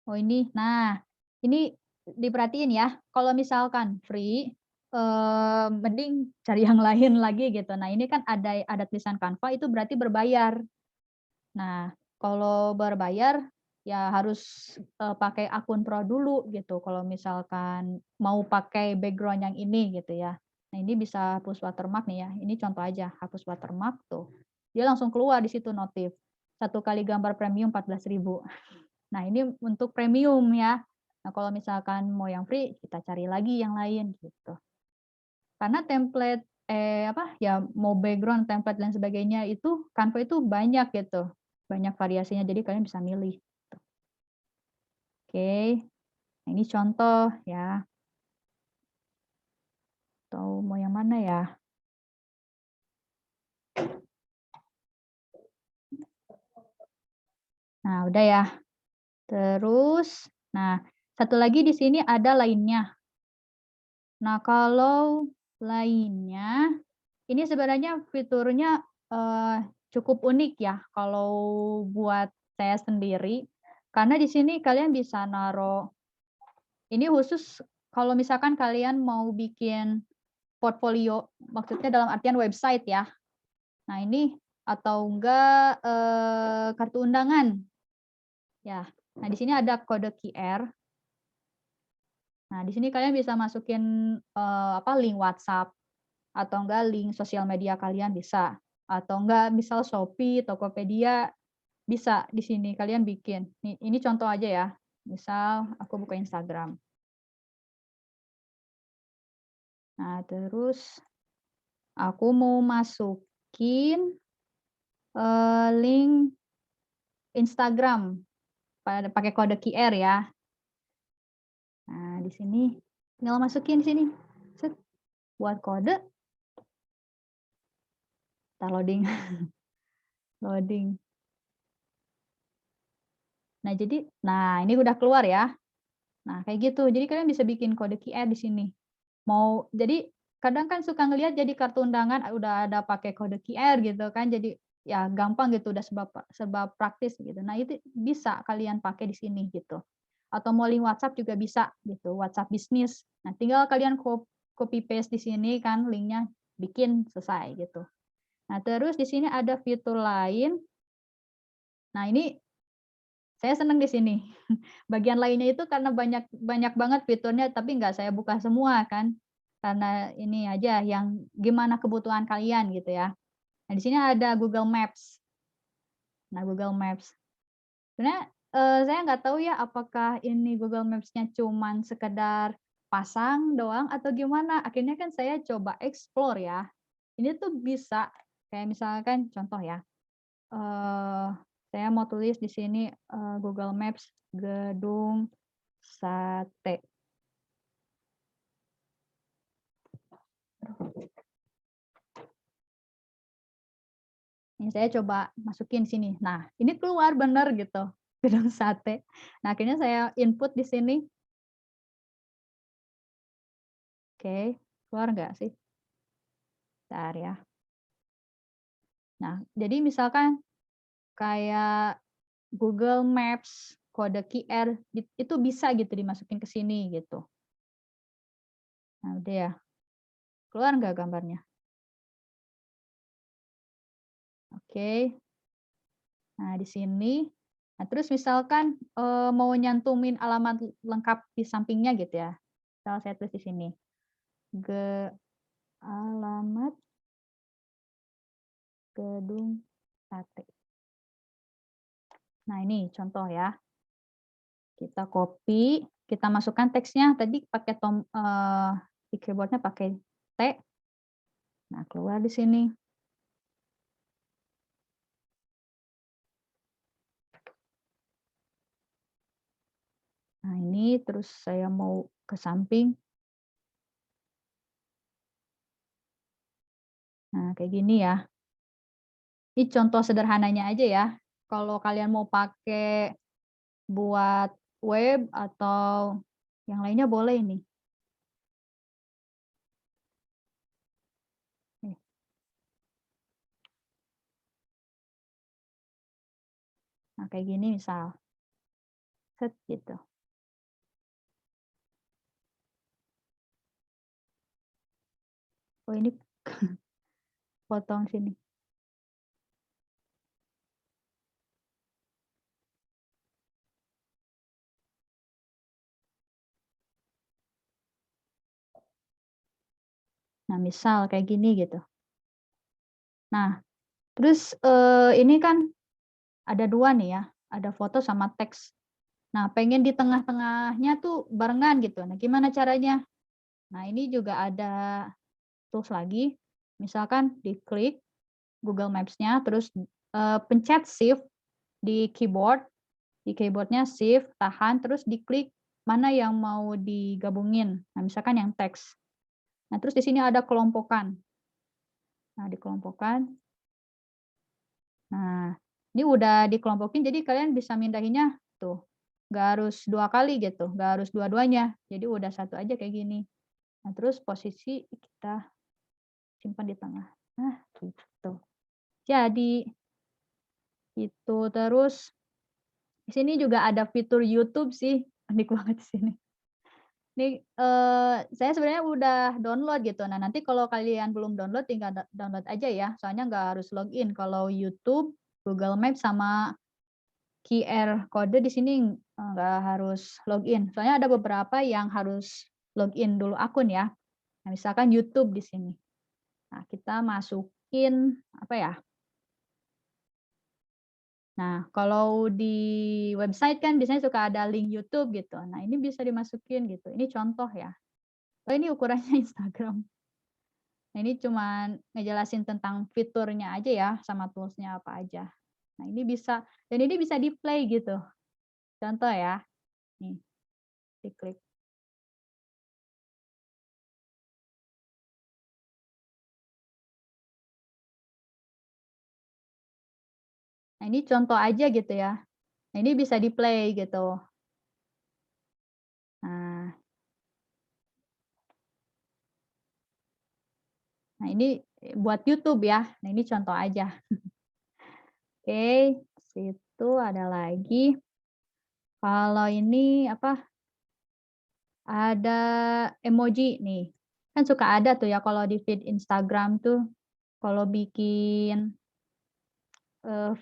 Oh ini, nah ini diperhatiin ya, kalau misalkan free, mending cari yang lain lagi gitu. Nah ini kan ada tulisan Canva itu berarti berbayar. Nah kalau berbayar, ya harus, pakai akun pro dulu gitu kalau misalkan mau pakai background yang ini gitu ya. Nah ini bisa hapus watermark nih ya, ini contoh aja hapus watermark tuh, dia langsung keluar di situ notif, 1 kali gambar premium 14.000. Nah, ini untuk premium ya. Nah, kalau misalkan mau yang free, kita cari lagi yang lain gitu. Karena template apa ya, mau background, template dan sebagainya itu Canva itu banyak gitu, banyak variasinya jadi kalian bisa milih. Gitu. Oke, nah ini contoh ya. Atau mau yang mana ya? Nah, udah ya. Terus, nah satu lagi di sini ada lainnya. Nah, kalau lainnya, ini sebenarnya fiturnya, cukup unik ya kalau buat saya sendiri, karena di sini kalian bisa naruh ini khusus kalau misalkan kalian mau bikin portfolio, maksudnya dalam artian website ya. Nah ini, atau enggak, kartu undangan, ya. Nah di sini ada kode QR. Nah di sini kalian bisa masukin, apa, link WhatsApp. Atau enggak link sosial media kalian bisa, atau enggak misal Shopee, Tokopedia, bisa di sini kalian bikin. Ini contoh aja ya, misal aku buka Instagram. Nah terus aku mau masukin, link Instagram pakai kode QR ya. Nah di sini tinggal masukin di sini, set, buat kode, entar loading, loading. Nah ini udah keluar ya. Nah, kayak gitu. Jadi kalian bisa bikin kode QR di sini. Jadi kadang kan suka ngelihat jadi kartu undangan udah ada pakai kode QR gitu kan, jadi ya gampang gitu, udah serba praktis gitu. Nah, itu bisa kalian pakai di sini gitu. Atau mau link WhatsApp juga bisa gitu, WhatsApp bisnis. Nah, tinggal kalian copy paste di sini kan linknya, bikin selesai gitu. Nah, terus di sini ada fitur lain. Nah, ini saya senang di sini. Bagian lainnya itu karena banyak banyak banget fiturnya, tapi nggak saya buka semua kan. Karena ini aja yang gimana kebutuhan kalian gitu ya. Nah, di sini ada Google Maps. Nah, Google Maps. Sebenarnya, saya nggak tahu ya apakah ini Google Maps-nya cuman sekedar pasang doang atau gimana. Akhirnya kan saya coba explore ya. Ini tuh bisa kayak misalkan contoh ya, saya mau tulis di sini, Google Maps Gedung Sate. Ini saya coba masukin sini. Nah, ini keluar bener gitu, Gedung Sate. Nah, akhirnya saya input di sini. Oke, keluar nggak sih? Bentar ya. Nah, jadi misalkan kayak Google Maps, kode QR, itu bisa gitu dimasukin ke sini gitu. Nah, udah ya, keluar nggak gambarnya? Oke. Nah, di sini, nah terus misalkan, mau nyantumin alamat lengkap di sampingnya gitu ya, misal saya tulis di sini, alamat Gedung Sate. Nah, ini contoh ya, kita copy, kita masukkan teksnya, tadi pakai di keyboard-nya pakai T, nah keluar di sini. Nah, ini terus saya mau ke samping. Nah, kayak gini ya. Ini contoh sederhananya aja ya. Kalau kalian mau pakai buat web atau yang lainnya boleh nih. Nih. Nah, kayak gini misal. Set gitu. Oh, ini potong sini. Nah, misal kayak gini gitu. Nah, terus, ini kan ada 2 nih ya, ada foto sama teks. Nah, pengen di tengah-tengahnya tuh barengan gitu. Nah, gimana caranya? Nah, ini juga ada tools lagi. Misalkan diklik Google Maps-nya, terus, pencet Shift di keyboard, di keyboard-nya Shift, tahan, terus diklik mana yang mau digabungin. Nah, misalkan yang teks. Nah, terus di sini ada kelompokan. Nah, dikelompokkan. Nah, ini udah dikelompokin, jadi kalian bisa mindahinnya tuh, nggak harus 2 kali gitu, nggak harus dua-duanya. Jadi udah satu aja kayak gini. Nah, terus posisi kita simpan di tengah. Nah, gitu. Jadi, itu. Terus di sini juga ada fitur YouTube sih, unik banget di sini. Ini, saya sebenarnya udah download gitu. Nah, nanti kalau kalian belum download tinggal download aja ya, soalnya nggak harus login. Kalau YouTube, Google Maps, sama QR kode di sini, nggak harus login. Soalnya ada beberapa yang harus login dulu akun ya. Nah, misalkan YouTube di sini. Nah, kita masukin apa ya, nah, kalau di website kan biasanya suka ada link YouTube gitu. Nah, ini bisa dimasukin gitu. Ini contoh ya. Oh, ini ukurannya Instagram. Nah, ini cuman ngejelasin tentang fiturnya aja ya, sama tools-nya apa aja. Nah, ini bisa, dan ini bisa di-play gitu. Contoh ya, nih, diklik. Nah, ini contoh aja gitu ya. Nah, ini bisa di-play gitu. Nah, ini buat YouTube ya. Nah, ini contoh aja. Oke, situ ada lagi. Kalau ini apa, ada emoji nih. Kan suka ada tuh ya kalau di feed Instagram tuh, kalau bikin,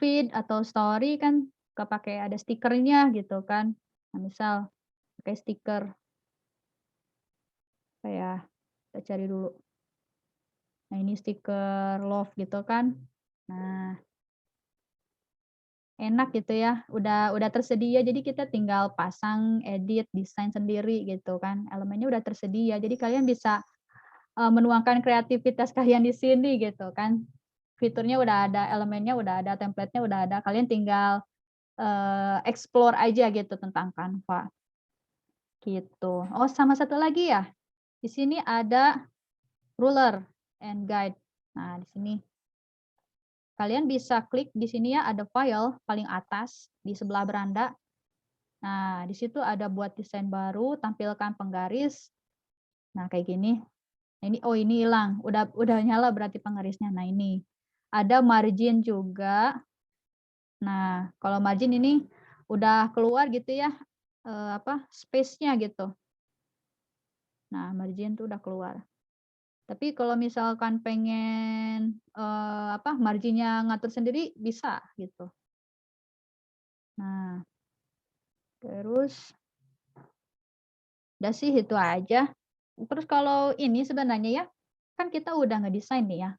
feed atau story kan suka pakai ada stikernya gitu kan. Nah, misal pakai stiker, kayak kita cari dulu. Nah, ini stiker love gitu kan. Nah, enak gitu ya, udah tersedia, jadi kita tinggal pasang, edit, desain sendiri gitu kan, elemennya udah tersedia. Jadi kalian bisa, menuangkan kreativitas kalian di sini gitu kan. fiturnya udah ada, elemennya udah ada, template-nya udah ada. Kalian tinggal, explore aja gitu tentang Canva, gitu. Oh, sama satu lagi ya, di sini ada ruler and guide. Nah, di sini kalian bisa klik di sini ya, ada file paling atas di sebelah beranda. Nah, di situ ada buat desain baru, tampilkan penggaris. Nah, kayak gini. Nah, ini oh ini hilang, udah nyala berarti penggarisnya. Nah, ini. Ada margin juga. Nah, kalau margin ini udah keluar gitu ya, space-nya gitu. Nah, margin tuh udah keluar. Tapi kalau misalkan pengen, marginnya ngatur sendiri bisa gitu. Nah, terus udah sih itu aja. Terus kalau ini sebenarnya ya, kan kita udah ngedesain nih ya.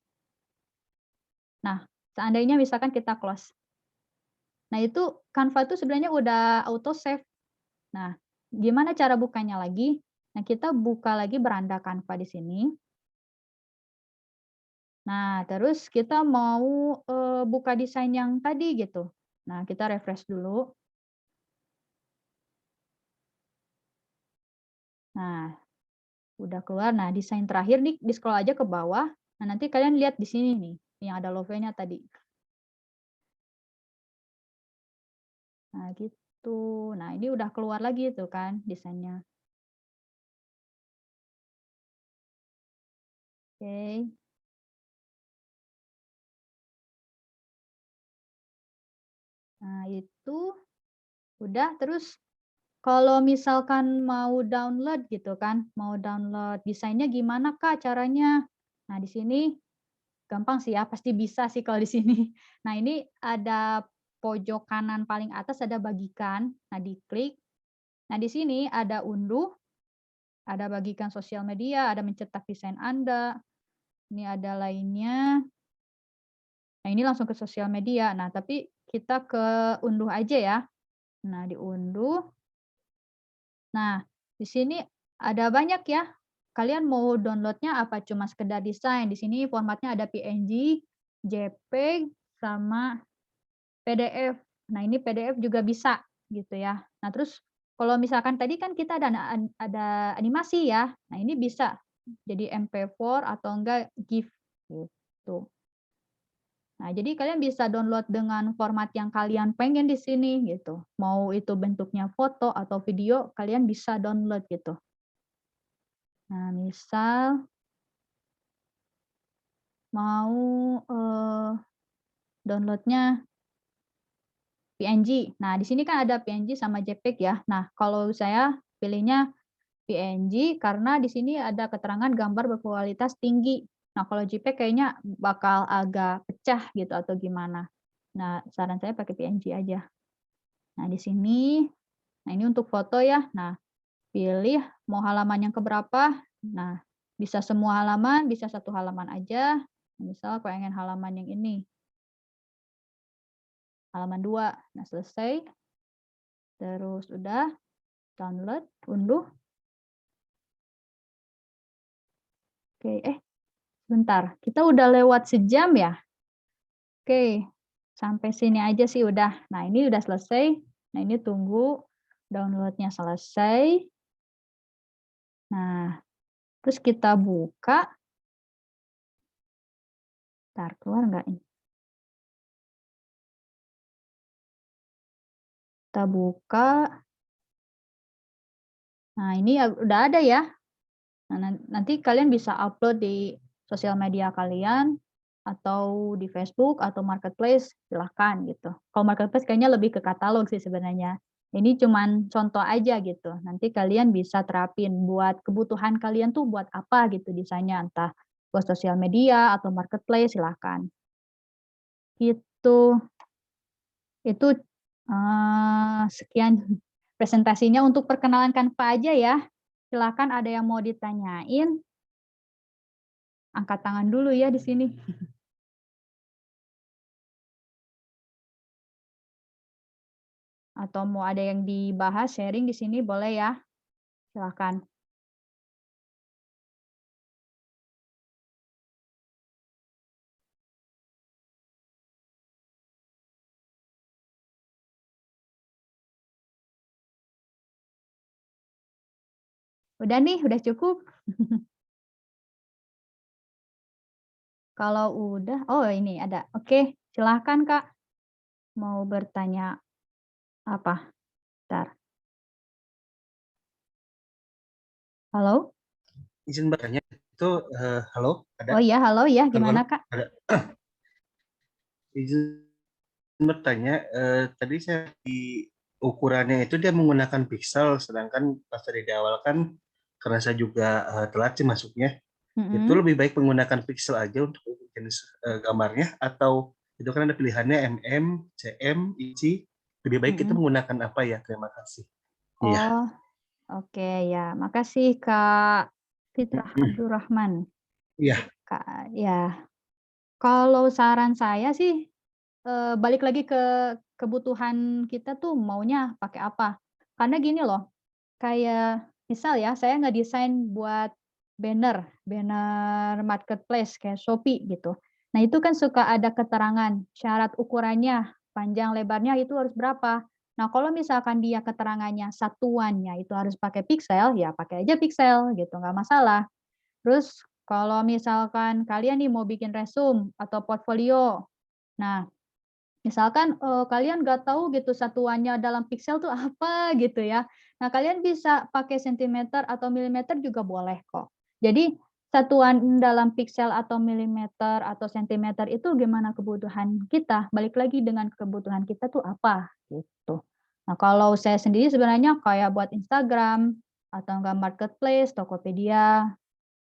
Nah, seandainya misalkan kita close. Nah, itu Canva itu sebenarnya udah auto save. Nah, gimana cara bukanya lagi? Nah, kita buka lagi beranda Canva di sini. Nah, terus kita mau, buka desain yang tadi gitu. Nah, kita refresh dulu. Nah, udah keluar. Nah, desain terakhir nih di-scroll aja ke bawah. Nah, nanti kalian lihat di sini nih, yang ada logonya tadi. Nah, gitu. Nah, ini udah keluar lagi tuh kan desainnya. Oke. Nah, itu udah. Terus kalau misalkan mau download gitu kan, mau download desainnya gimana Kak caranya? Nah, di sini gampang sih ya, pasti bisa sih kalau di sini. Nah, ini ada pojok kanan paling atas ada bagikan. Nah, diklik. Nah, di sini ada unduh, ada bagikan sosial media, ada mencetak desain Anda. Ini ada lainnya. Nah, ini langsung ke sosial media. Nah, tapi kita ke unduh aja ya. Nah, diunduh. Nah, di sini ada banyak ya. Kalian mau download-nya apa cuma sekedar desain? Di sini formatnya ada PNG, JPEG, sama PDF. Nah, ini PDF juga bisa gitu ya. Nah, terus kalau misalkan tadi kan kita ada animasi ya. Nah, ini bisa jadi MP4 atau enggak GIF gitu. Nah, jadi kalian bisa download dengan format yang kalian pengen di sini gitu. Mau itu bentuknya foto atau video, kalian bisa download gitu. Nah, misal mau, download-nya PNG. Nah, di sini kan ada PNG sama JPEG ya. Nah, kalau saya pilihnya PNG karena di sini ada keterangan gambar berkualitas tinggi. Nah, kalau JPEG kayaknya bakal agak pecah gitu atau gimana. Nah, saran saya pakai PNG aja. Nah, di sini, nah ini untuk foto ya. Nah, pilih mau halaman yang keberapa. Nah, bisa semua halaman, bisa satu halaman aja. Misal pengen halaman yang ini, halaman 2. Nah, selesai. Terus udah, download, unduh. Oke, sebentar, kita udah lewat sejam ya? Oke, sampai sini aja sih udah. Nah, ini udah selesai. Nah, ini tunggu download-nya selesai. Nah, terus kita buka. Bentar, keluar nggak ini? Kita buka. Nah, ini ya udah ada ya. Nah, nanti kalian bisa upload di sosial media kalian, atau di Facebook, atau marketplace, silahkan gitu. Kalau marketplace kayaknya lebih ke katalog sih sebenarnya. Ini cuman contoh aja gitu. Nanti kalian bisa terapin buat kebutuhan kalian tuh buat apa gitu desainnya, entah buat sosial media atau marketplace, silahkan. Gitu. Itu, sekian presentasinya untuk perkenalan Canva aja ya. Silakan ada yang mau ditanyain, angkat tangan dulu ya di sini. Atau mau ada yang dibahas, sharing di sini boleh ya, silakan. Udah nih, udah cukup? Kalau udah oh ini ada. Oke, silahkan Kak, mau bertanya apa? Bentar. Halo? Izin bertanya, itu halo, ada? Oh iya, halo ya, Halo, halo, gimana Kak? ada. Izin bertanya, tadi saya di ukurannya itu dia menggunakan pixel, sedangkan pas tadi di awal kan karena saya juga telat sih masuknya, itu Mhm, lebih baik menggunakan pixel aja untuk jenis gambarnya atau itu kan ada pilihannya mm, cm, inci, lebih baik itu mhm. menggunakan apa ya? Terima kasih. Iya. Oh, oke ya, makasih Kak Fitrah Abdurrahman. Iya. Kak, ya, kalau saran saya sih, balik lagi ke kebutuhan kita tuh maunya pakai apa. Karena gini loh, kayak misal ya, saya ngedesain buat banner, banner marketplace kayak Shopee gitu. Nah, itu kan suka ada keterangan, syarat ukurannya, panjang lebarnya itu harus berapa. Nah, kalau misalkan dia keterangannya satuannya itu harus pakai piksel, ya pakai aja piksel gitu, nggak masalah. Terus kalau misalkan kalian nih mau bikin resume atau portfolio, nah misalkan, kalian nggak tahu gitu satuannya dalam piksel tuh apa gitu ya. Nah, kalian bisa pakai sentimeter atau milimeter juga boleh kok. Jadi satuan dalam piksel atau milimeter atau sentimeter itu gimana kebutuhan kita, balik lagi dengan kebutuhan kita tuh apa, gitu. Nah, kalau saya sendiri sebenarnya kayak buat Instagram atau enggak marketplace, Tokopedia,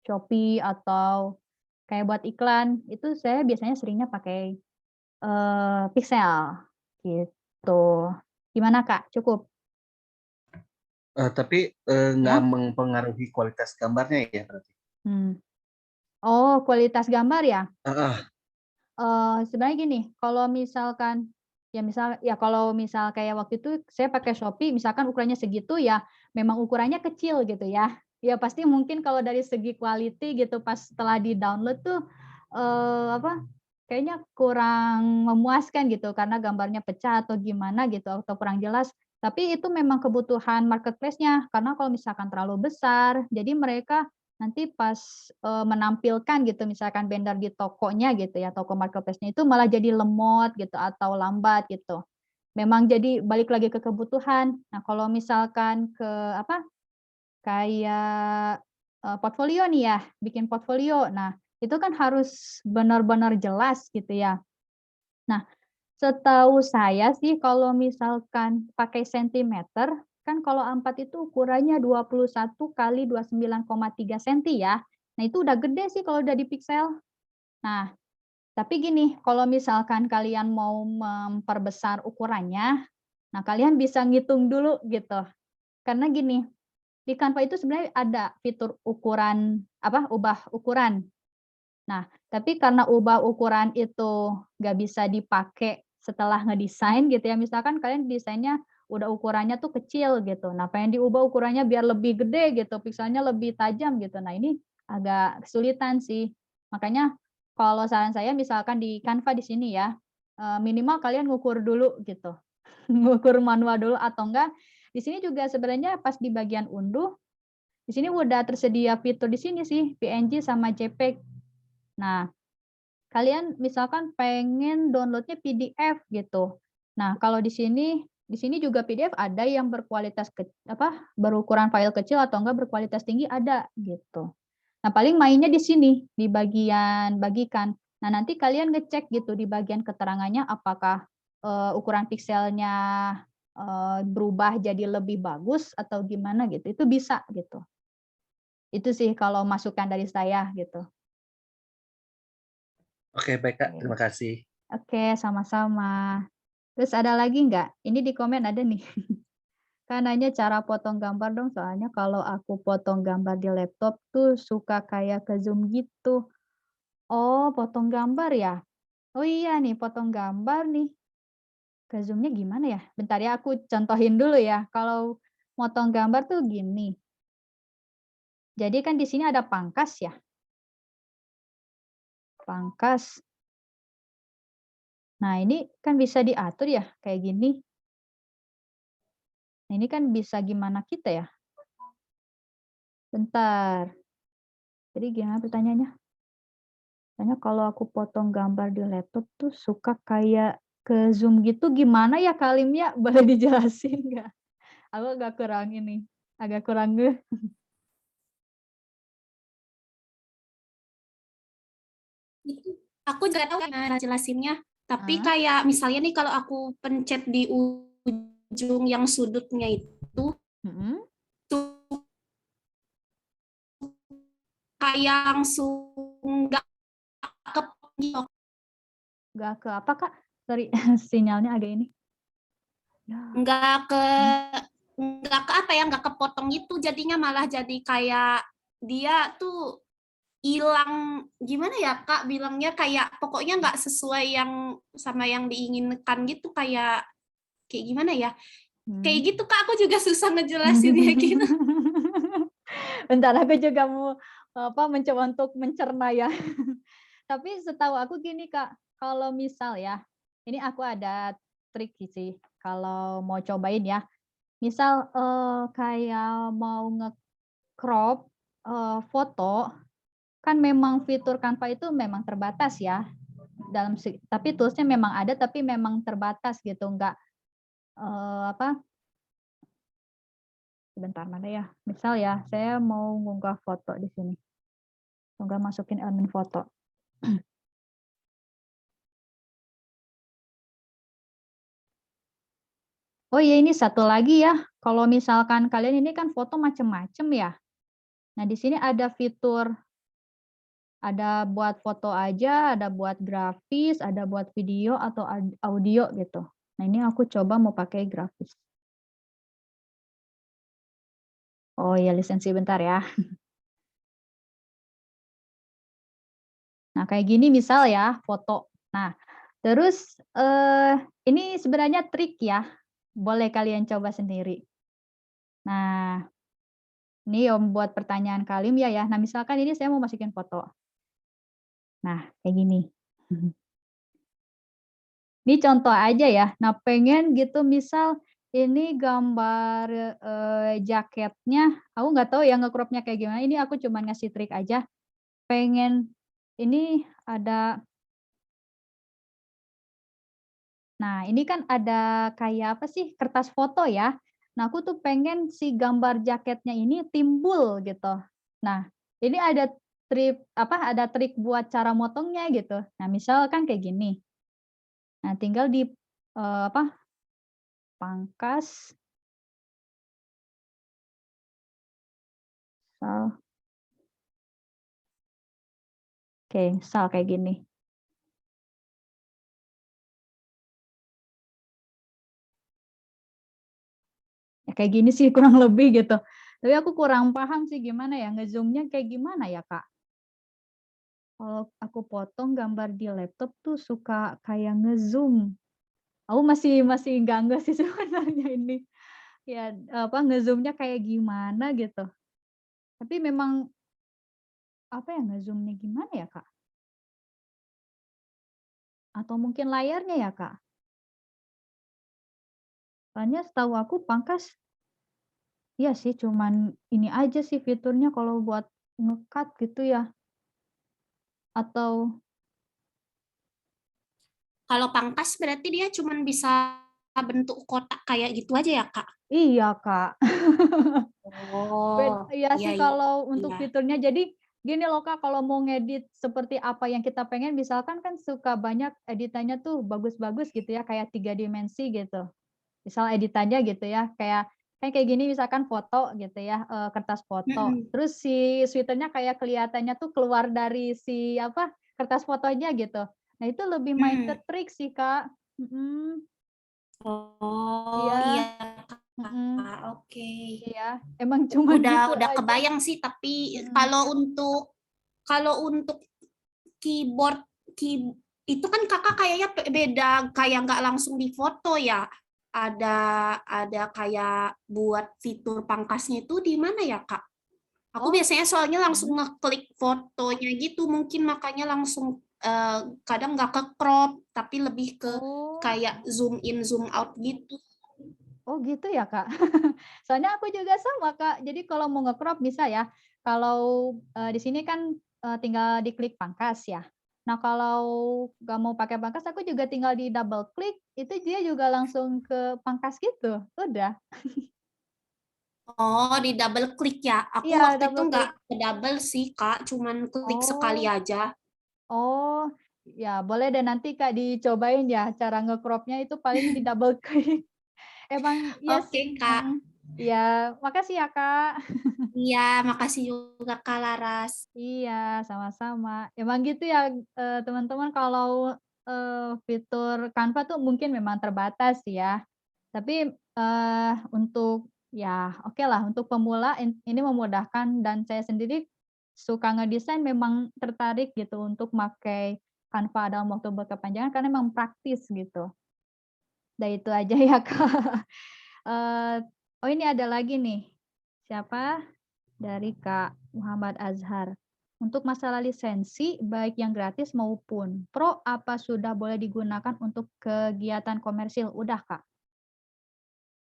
Shopee, atau kayak buat iklan, itu saya biasanya seringnya pakai Pixel, gitu. Gimana Kak, cukup? Tapi nggak Ya? mempengaruhi kualitas gambarnya ya berarti? Mmm. Oh, kualitas gambar ya? Heeh. Sebenarnya gini, kalau misalkan ya kalau misal kayak waktu itu saya pakai Shopee misalkan ukurannya segitu ya memang ukurannya kecil gitu ya. Ya pasti mungkin kalau dari segi quality gitu pas setelah di-download tuh, apa, kayaknya kurang memuaskan gitu karena gambarnya pecah atau gimana gitu atau kurang jelas. Tapi itu memang kebutuhan marketplace-nya karena kalau misalkan terlalu besar, jadi mereka nanti pas, menampilkan gitu misalkan vendor di tokonya gitu ya, toko marketplace-nya itu malah jadi lemot gitu atau lambat gitu. Memang jadi balik lagi ke kebutuhan. Nah, kalau misalkan ke apa, kayak, portfolio nih ya, bikin portfolio. Nah, itu kan harus benar-benar jelas gitu ya. Nah, setahu saya sih kalau misalkan pakai sentimeter, kan kalau A4 itu ukurannya 21 kali 29,3 senti ya. Nah itu udah gede sih kalau udah di piksel. Nah, tapi gini, kalau misalkan kalian mau memperbesar ukurannya, nah kalian bisa ngitung dulu gitu. Karena gini, di Canva itu sebenarnya ada fitur ukuran, apa, ubah ukuran. Nah, tapi karena ubah ukuran itu nggak bisa dipakai setelah ngedesain gitu ya, misalkan kalian desainnya udah ukurannya tuh kecil gitu, nah pengen diubah ukurannya biar lebih gede gitu, pikselnya lebih tajam gitu. Nah ini agak kesulitan sih. Makanya kalau saran saya misalkan di Canva di sini ya, minimal kalian ngukur dulu gitu, ngukur manual dulu atau enggak di sini juga sebenarnya pas di bagian unduh, di sini udah tersedia fitur di sini sih, PNG sama JPEG. Nah, kalian misalkan pengen download-nya PDF gitu. Nah, kalau di sini juga PDF ada yang berkualitas apa, berukuran file kecil atau enggak berkualitas tinggi ada, gitu. Nah, paling mainnya di sini, di bagian bagikan. Nah, nanti kalian ngecek gitu di bagian keterangannya apakah, ukuran pikselnya, berubah jadi lebih bagus atau gimana gitu, itu bisa gitu. Itu sih kalau masukan dari saya gitu. Oke, baik Kak, Oke. terima kasih. Oke, sama-sama. Terus ada lagi nggak? Ini di komen ada nih. Kan nanya cara potong gambar dong, soalnya kalau aku potong gambar di laptop tuh suka kayak ke zoom gitu. Oh, potong gambar ya? Oh iya nih, potong gambar nih, ke zoom-nya gimana ya? Bentar ya, aku contohin dulu ya. Kalau motong gambar tuh gini. Jadi kan di sini ada pangkas ya, pangkas. Nah, ini kan bisa diatur ya, kayak gini. Nah, ini kan bisa gimana kita ya? Bentar. Jadi gimana pertanyaannya? Tanya kalau aku potong gambar di laptop tuh suka kayak ke zoom gitu gimana ya Kalimnya? Boleh dijelasin nggak? Aku agak kurang ini, agak kurang ngeh. Itu aku nggak tahu gimana jelasinnya. Tapi Ah, kayak misalnya nih kalau aku pencet di ujung yang sudutnya itu mm-mm. tuh kayak langsung nggak ke Nggak ke apa Kak? Sorry, sinyalnya agak ini. Ya. nggak ke Hmm. nggak ke apa ya nggak kepotong gitu jadinya malah jadi kayak dia tuh hilang gimana ya Kak bilangnya kayak pokoknya nggak sesuai yang sama yang diinginkan gitu kayak kayak gimana ya kayak Hmm. gitu Kak aku juga susah ngejelasinnya gitu. Bentar aku juga mau apa mencoba untuk mencerna ya. Tapi setahu aku gini Kak, kalau misal ya, ini aku ada trik sih kalau mau cobain ya. Misal, kayak mau nge-crop, foto, kan memang fitur Canva itu memang terbatas ya, tapi toolsnya memang ada, tapi memang terbatas gitu, nggak, apa, sebentar mana ya, misal ya, saya mau ngunggah foto di sini, nggak masukin elemen foto. Oh iya, ini satu lagi ya, kalau misalkan kalian ini kan foto macem-macem ya. Nah, di sini ada fitur, ada buat foto aja, ada buat grafis, ada buat video atau audio gitu. Nah, ini aku coba mau pakai grafis. Oh iya, lisensi bentar ya. Nah, kayak gini misal ya, foto. Nah, terus, ini sebenarnya trik ya, boleh kalian coba sendiri. Nah, ini yang buat pertanyaan Kalim ya. Nah, misalkan ini saya mau masukin foto. Nah, kayak gini. Ini contoh aja ya. Nah, pengen gitu misal ini gambar, jaketnya, aku nggak tahu ya nge-crop-nya kayak gimana, ini aku cuman ngasih trik aja. Pengen ini ada, nah ini kan ada kayak apa sih, kertas foto ya. Nah, aku tuh pengen si gambar jaketnya ini timbul gitu. Nah, ini ada trik buat cara motongnya gitu. Nah, misal kan kayak gini. Nah, tinggal di, apa, pangkas, misal oke, misal kayak gini. Ya kayak gini sih kurang lebih gitu. Tapi aku kurang paham sih gimana ya, nge-zoom-nya kayak gimana ya, Kak? Kalau aku potong gambar di laptop tuh suka kayak nge-zoom. Aku masih masih nggak ngeh sih sebenarnya ini. Ya, apa, nge-zoom-nya kayak gimana gitu. Tapi memang, apa ya, nge-zoom-nya gimana ya, Kak? Atau mungkin layarnya ya, Kak? Soalnya setahu aku pangkas, iya sih cuman ini aja sih fiturnya kalau buat nge-cut gitu ya, atau Kalau pangkas berarti dia cuma bisa bentuk kotak kayak gitu aja ya Kak. iya, Kak. Oh Iya iya sih iya kalau untuk iya. fiturnya. Jadi gini loh Kak, kalau mau ngedit seperti apa yang kita pengen, misalkan kan suka banyak editannya tuh bagus-bagus gitu ya, kayak 3 dimensi gitu. Misal editannya gitu ya, kayak gini misalkan foto gitu ya, kertas foto. Mm-mm. Terus si switternya kayak kelihatannya tuh keluar dari si apa, kertas fotonya gitu. Nah itu lebih main ke Hmm. trik sih Kak. Mhm, Oh iya iya, mhm, Kak, oke. iya, emang cuman gitu Udah aja. kebayang sih tapi Mhm. kalau untuk keyboard key, itu kan kakak kayaknya beda kayak nggak langsung di foto ya. Ada kayak buat fitur pangkasnya itu di mana ya kak? Aku Oh, biasanya soalnya langsung mhm. ngeklik fotonya gitu, mungkin makanya langsung kadang nggak ke crop, tapi lebih ke Oh. kayak zoom in zoom out gitu. Oh gitu ya, Kak? Soalnya aku juga sama, Kak. Jadi kalau mau nge-crop bisa ya. Kalau, di sini kan, tinggal diklik pangkas ya. Nah kalau nggak mau pakai pangkas aku juga tinggal di double klik, itu dia juga langsung ke pangkas gitu, udah. Oh, di double klik ya. Aku Iya waktu itu double nggak klik. double sih, Kak. Cuman klik sekali Oh aja. oh, ya boleh deh nanti Kak dicobain ya cara nge-crop-nya itu paling di double klik. Emang iya Oke, sih, Kak. iya. Makasih ya, Kak. Iya, makasih juga Kak Laras. Iya, sama-sama. Emang gitu ya, teman-teman kalau, fitur Canva tuh mungkin memang terbatas ya. Tapi, untuk ya okelah untuk pemula ini memudahkan dan saya sendiri suka ngedesain memang tertarik gitu untuk pakai Canva dalam waktu berkepanjangan karena memang praktis gitu. Udah itu aja ya, Kak. Eee, oh ini ada lagi nih, siapa? Dari Kak Muhammad Azhar. Untuk masalah lisensi, baik yang gratis maupun pro, apa sudah boleh digunakan untuk kegiatan komersil? Udah, Kak.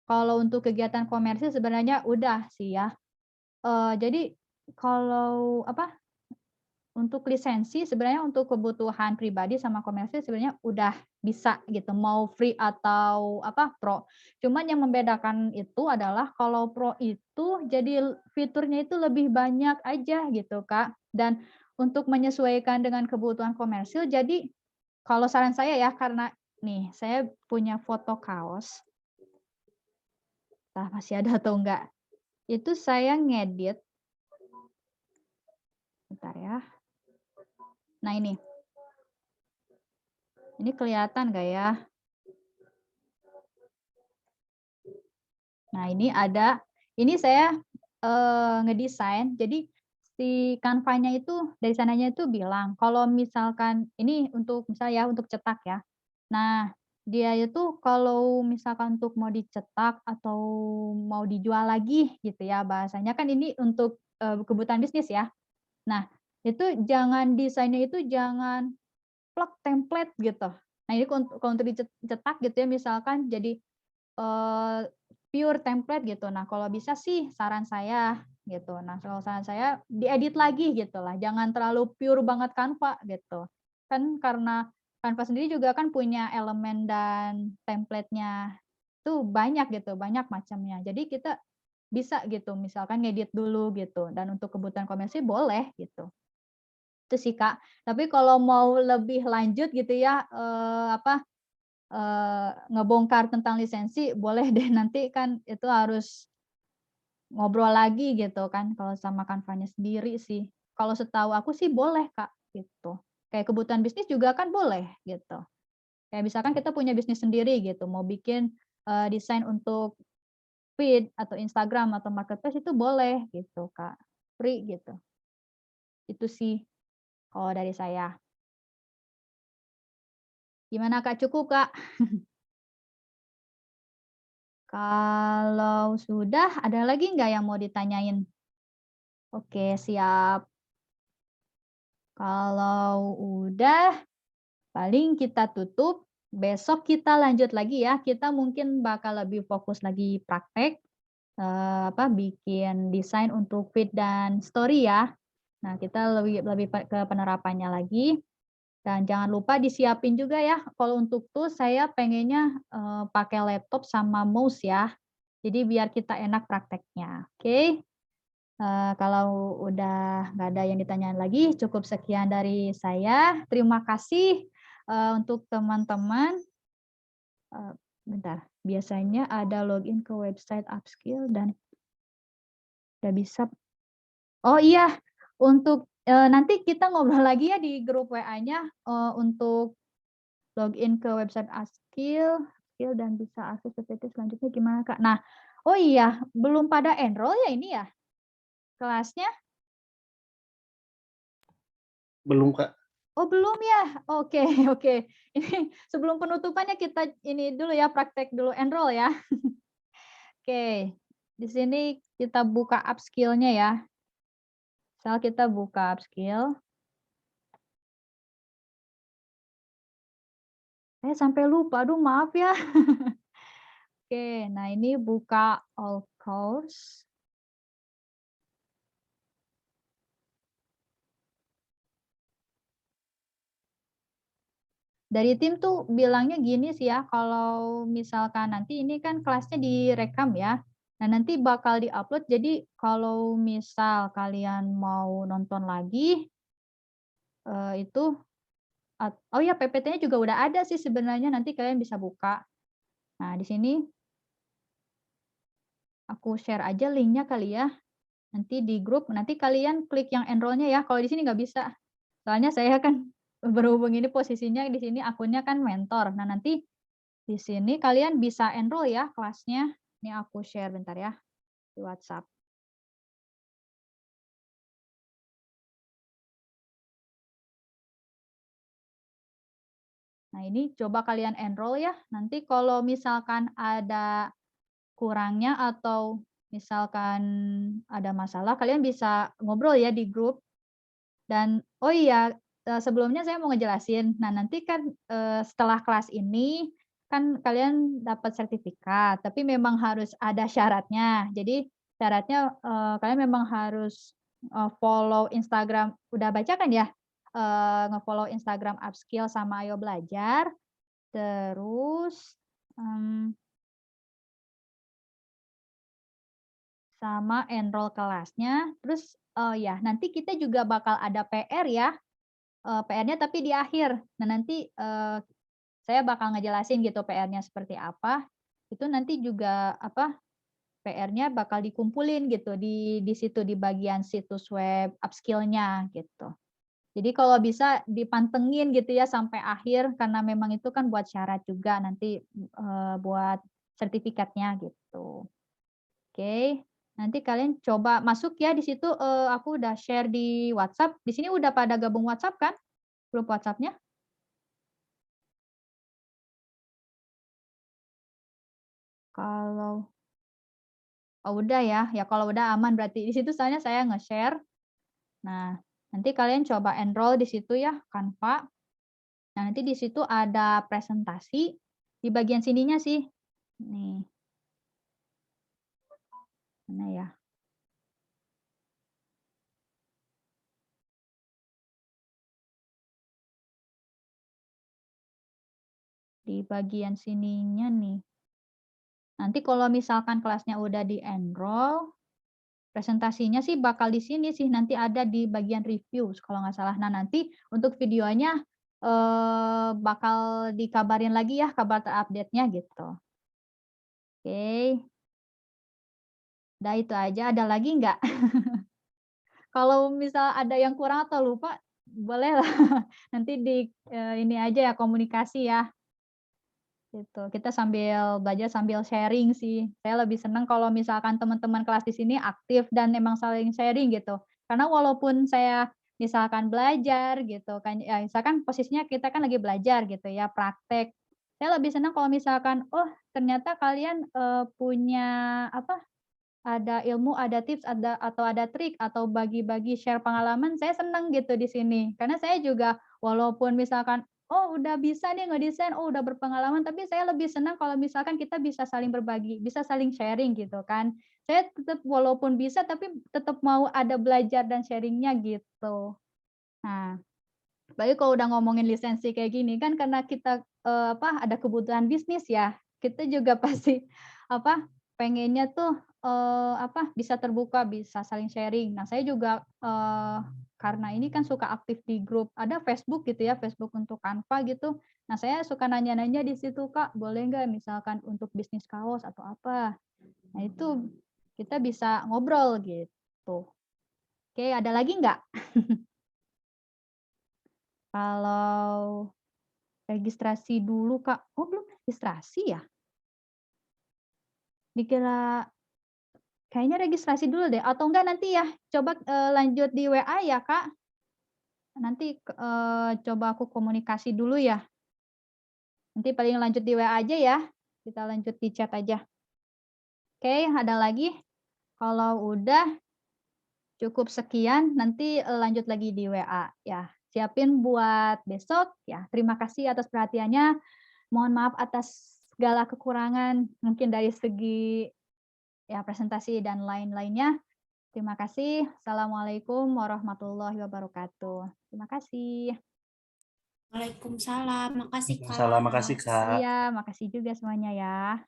Kalau untuk kegiatan komersil sebenarnya udah sih ya. Jadi kalau apa, untuk lisensi sebenarnya untuk kebutuhan pribadi sama komersil sebenarnya udah bisa gitu, mau free atau apa, pro. Cuman yang membedakan itu adalah kalau pro itu jadi fiturnya itu lebih banyak aja gitu, Kak. Dan untuk menyesuaikan dengan kebutuhan komersil jadi kalau saran saya ya, karena nih saya punya foto kaos, entah masih ada atau enggak, itu saya ngedit bentar ya. Nah ini kelihatan nggak ya? Nah, ini saya, ngedesain, jadi si Canva-nya itu dari sananya itu bilang, kalau misalkan ini untuk misal ya, untuk cetak ya. Nah, dia itu kalau misalkan untuk mau dicetak atau mau dijual lagi gitu ya bahasanya, kan ini untuk, kebutuhan bisnis ya. Nah, itu jangan desainnya itu jangan plek template gitu. Nah, ini kalau untuk dicetak gitu ya misalkan jadi pure template gitu. Nah, kalau bisa sih saran saya gitu. Nah, kalau saran saya diedit lagi gitulah, jangan terlalu pure banget Canva gitu. Kan karena Canva sendiri juga kan punya elemen dan template-nya tuh banyak gitu, banyak macamnya. Jadi kita bisa gitu misalkan ngedit dulu gitu dan untuk kebutuhan komersil boleh gitu. Itu sih, Kak. Tapi kalau mau lebih lanjut gitu ya, ngebongkar tentang lisensi boleh deh nanti kan itu harus ngobrol lagi gitu kan kalau sama Canva-nya sendiri sih. Kalau setahu aku sih boleh, Kak, gitu. Kayak kebutuhan bisnis juga kan boleh gitu. Kayak misalkan kita punya bisnis sendiri gitu, mau bikin, desain untuk feed atau Instagram atau marketplace itu boleh gitu, Kak, free gitu. Itu sih kalau dari saya. Gimana, Kak, cukup, Kak? Kalau sudah ada lagi nggak yang mau ditanyain? Oke, siap. Kalau udah, paling kita tutup. Besok kita lanjut lagi ya. Kita mungkin bakal lebih fokus lagi praktek, bikin desain untuk feed dan story ya. Nah, kita lebih lebih ke penerapannya lagi. Dan jangan lupa disiapin juga ya. Kalau untuk tools saya pengennya pakai laptop sama mouse ya. Jadi biar kita enak prakteknya. Oke. Kalau udah nggak ada yang ditanyain lagi, cukup sekian dari saya. Terima kasih, untuk teman-teman, eee, bentar, biasanya ada login ke website Upskill dan udah bisa oh iya, untuk, nanti kita ngobrol lagi ya di grup WA-nya, untuk login ke website Upskill dan bisa akses PPT selanjutnya gimana, Kak? Nah, oh iya, belum pada enroll ya ini ya, kelasnya? Belum, Kak. Oh belum ya? Oke oke. Ini sebelum penutupannya kita ini dulu ya, praktek dulu enroll ya. Oke, di sini kita buka upskill-nya ya. Misal kita buka upskill, sampai lupa, aduh maaf ya. Oke, nah ini buka all course. Dari tim tuh bilangnya gini sih ya, kalau misalkan nanti ini kan kelasnya direkam ya. Nah, nanti bakal diupload. Jadi kalau misal kalian mau nonton lagi itu oh ya PPT-nya juga udah ada sih sebenarnya, nanti kalian bisa buka. Nah, di sini aku share aja linknya kali ya. Nanti di grup, nanti kalian klik yang enroll-nya ya. Kalau di sini nggak bisa. Soalnya saya kan berhubung ini posisinya di sini akunnya kan mentor. Nah, nanti di sini kalian bisa enroll ya kelasnya. Ini aku share bentar ya di WhatsApp. Nah, ini coba kalian enroll ya. Nanti kalau misalkan ada kurangnya atau misalkan ada masalah, kalian bisa ngobrol ya di grup. Dan oh iya, sebelumnya saya mau ngejelasin. Nah, nanti kan, setelah kelas ini, kan kalian dapat sertifikat, tapi memang harus ada syaratnya. Jadi syaratnya, kalian memang harus, follow Instagram udah baca kan ya? Nge-follow Instagram Upskill sama Ayo Belajar, terus, sama enroll kelasnya, terus, ya nanti kita juga bakal ada PR ya, PR-nya tapi di akhir. Nah nanti, saya bakal ngejelasin gitu PR-nya seperti apa, itu nanti juga apa, PR-nya bakal dikumpulin gitu di situ di bagian situs web upskill-nya gitu. Jadi kalau bisa dipantengin gitu ya sampai akhir karena memang itu kan buat syarat juga nanti, buat sertifikatnya gitu. Oke, nanti kalian coba masuk ya di situ, aku udah share di WhatsApp. Di sini udah pada gabung WhatsApp kan? Grup WhatsApp-nya? Kalau oh udah ya, ya kalau udah aman berarti. Di situ soalnya saya nge-share. Nah, nanti kalian coba enroll di situ ya, Canva. Nah, nanti di situ ada presentasi, di bagian sininya sih. Nih, mana ya? Di bagian sininya nih. Nanti kalau misalkan kelasnya udah di-enroll, presentasinya sih bakal di sini sih, nanti ada di bagian review kalau nggak salah. Nah, nanti untuk videonya, bakal dikabarin lagi ya, kabar terupdate-nya gitu. Oke, udah itu aja, ada lagi nggak? Kalau misal ada yang kurang atau lupa, boleh lah nanti ini aja ya, komunikasi ya. Gitu, kita sambil belajar sambil sharing sih. Saya lebih senang kalau misalkan teman-teman kelas di sini aktif dan emang saling sharing gitu. Karena walaupun saya misalkan belajar gitu kan, ya misalkan posisinya kita kan lagi belajar gitu ya, praktek. Saya lebih senang kalau misalkan, oh ternyata kalian, punya apa, ada ilmu, ada tips, ada trik, atau bagi-bagi share pengalaman, saya senang gitu di sini. Karena saya juga walaupun misalkan, oh udah bisa nih ngedesain, oh udah berpengalaman, tapi saya lebih senang kalau misalkan kita bisa saling berbagi, bisa saling sharing gitu kan. Saya tetap walaupun bisa, tapi tetap mau ada belajar dan sharing-nya gitu. Nah, apalagi kalau udah ngomongin lisensi kayak gini kan karena kita, ada kebutuhan bisnis ya, kita juga pasti, apa, pengennya tuh, bisa terbuka, bisa saling sharing. Nah, saya juga, karena ini kan suka aktif di grup, ada Facebook gitu ya, Facebook untuk Canva gitu. Nah, saya suka nanya-nanya di situ, "Kak, boleh nggak misalkan untuk bisnis kaos atau apa?" Nah, itu kita bisa ngobrol gitu. Oke, ada lagi nggak? Kalau registrasi dulu, Kak. Oh, belum registrasi ya? Dikira kayaknya registrasi dulu deh, atau enggak nanti ya, coba, lanjut di WA ya, Kak. Nanti, coba aku komunikasi dulu ya. Nanti paling lanjut di WA aja ya, kita lanjut di chat aja. Oke, ada lagi? Kalau udah cukup sekian, nanti, lanjut lagi di WA ya. Siapin buat besok ya. Terima kasih atas perhatiannya. Mohon maaf atas segala kekurangan mungkin dari segi ya presentasi dan lain-lainnya. Terima kasih. Assalamualaikum warahmatullahi wabarakatuh. Terima kasih. Waalaikumsalam. Makasih, Kak. Salam, makasih Kak. Iya, makasih juga semuanya ya.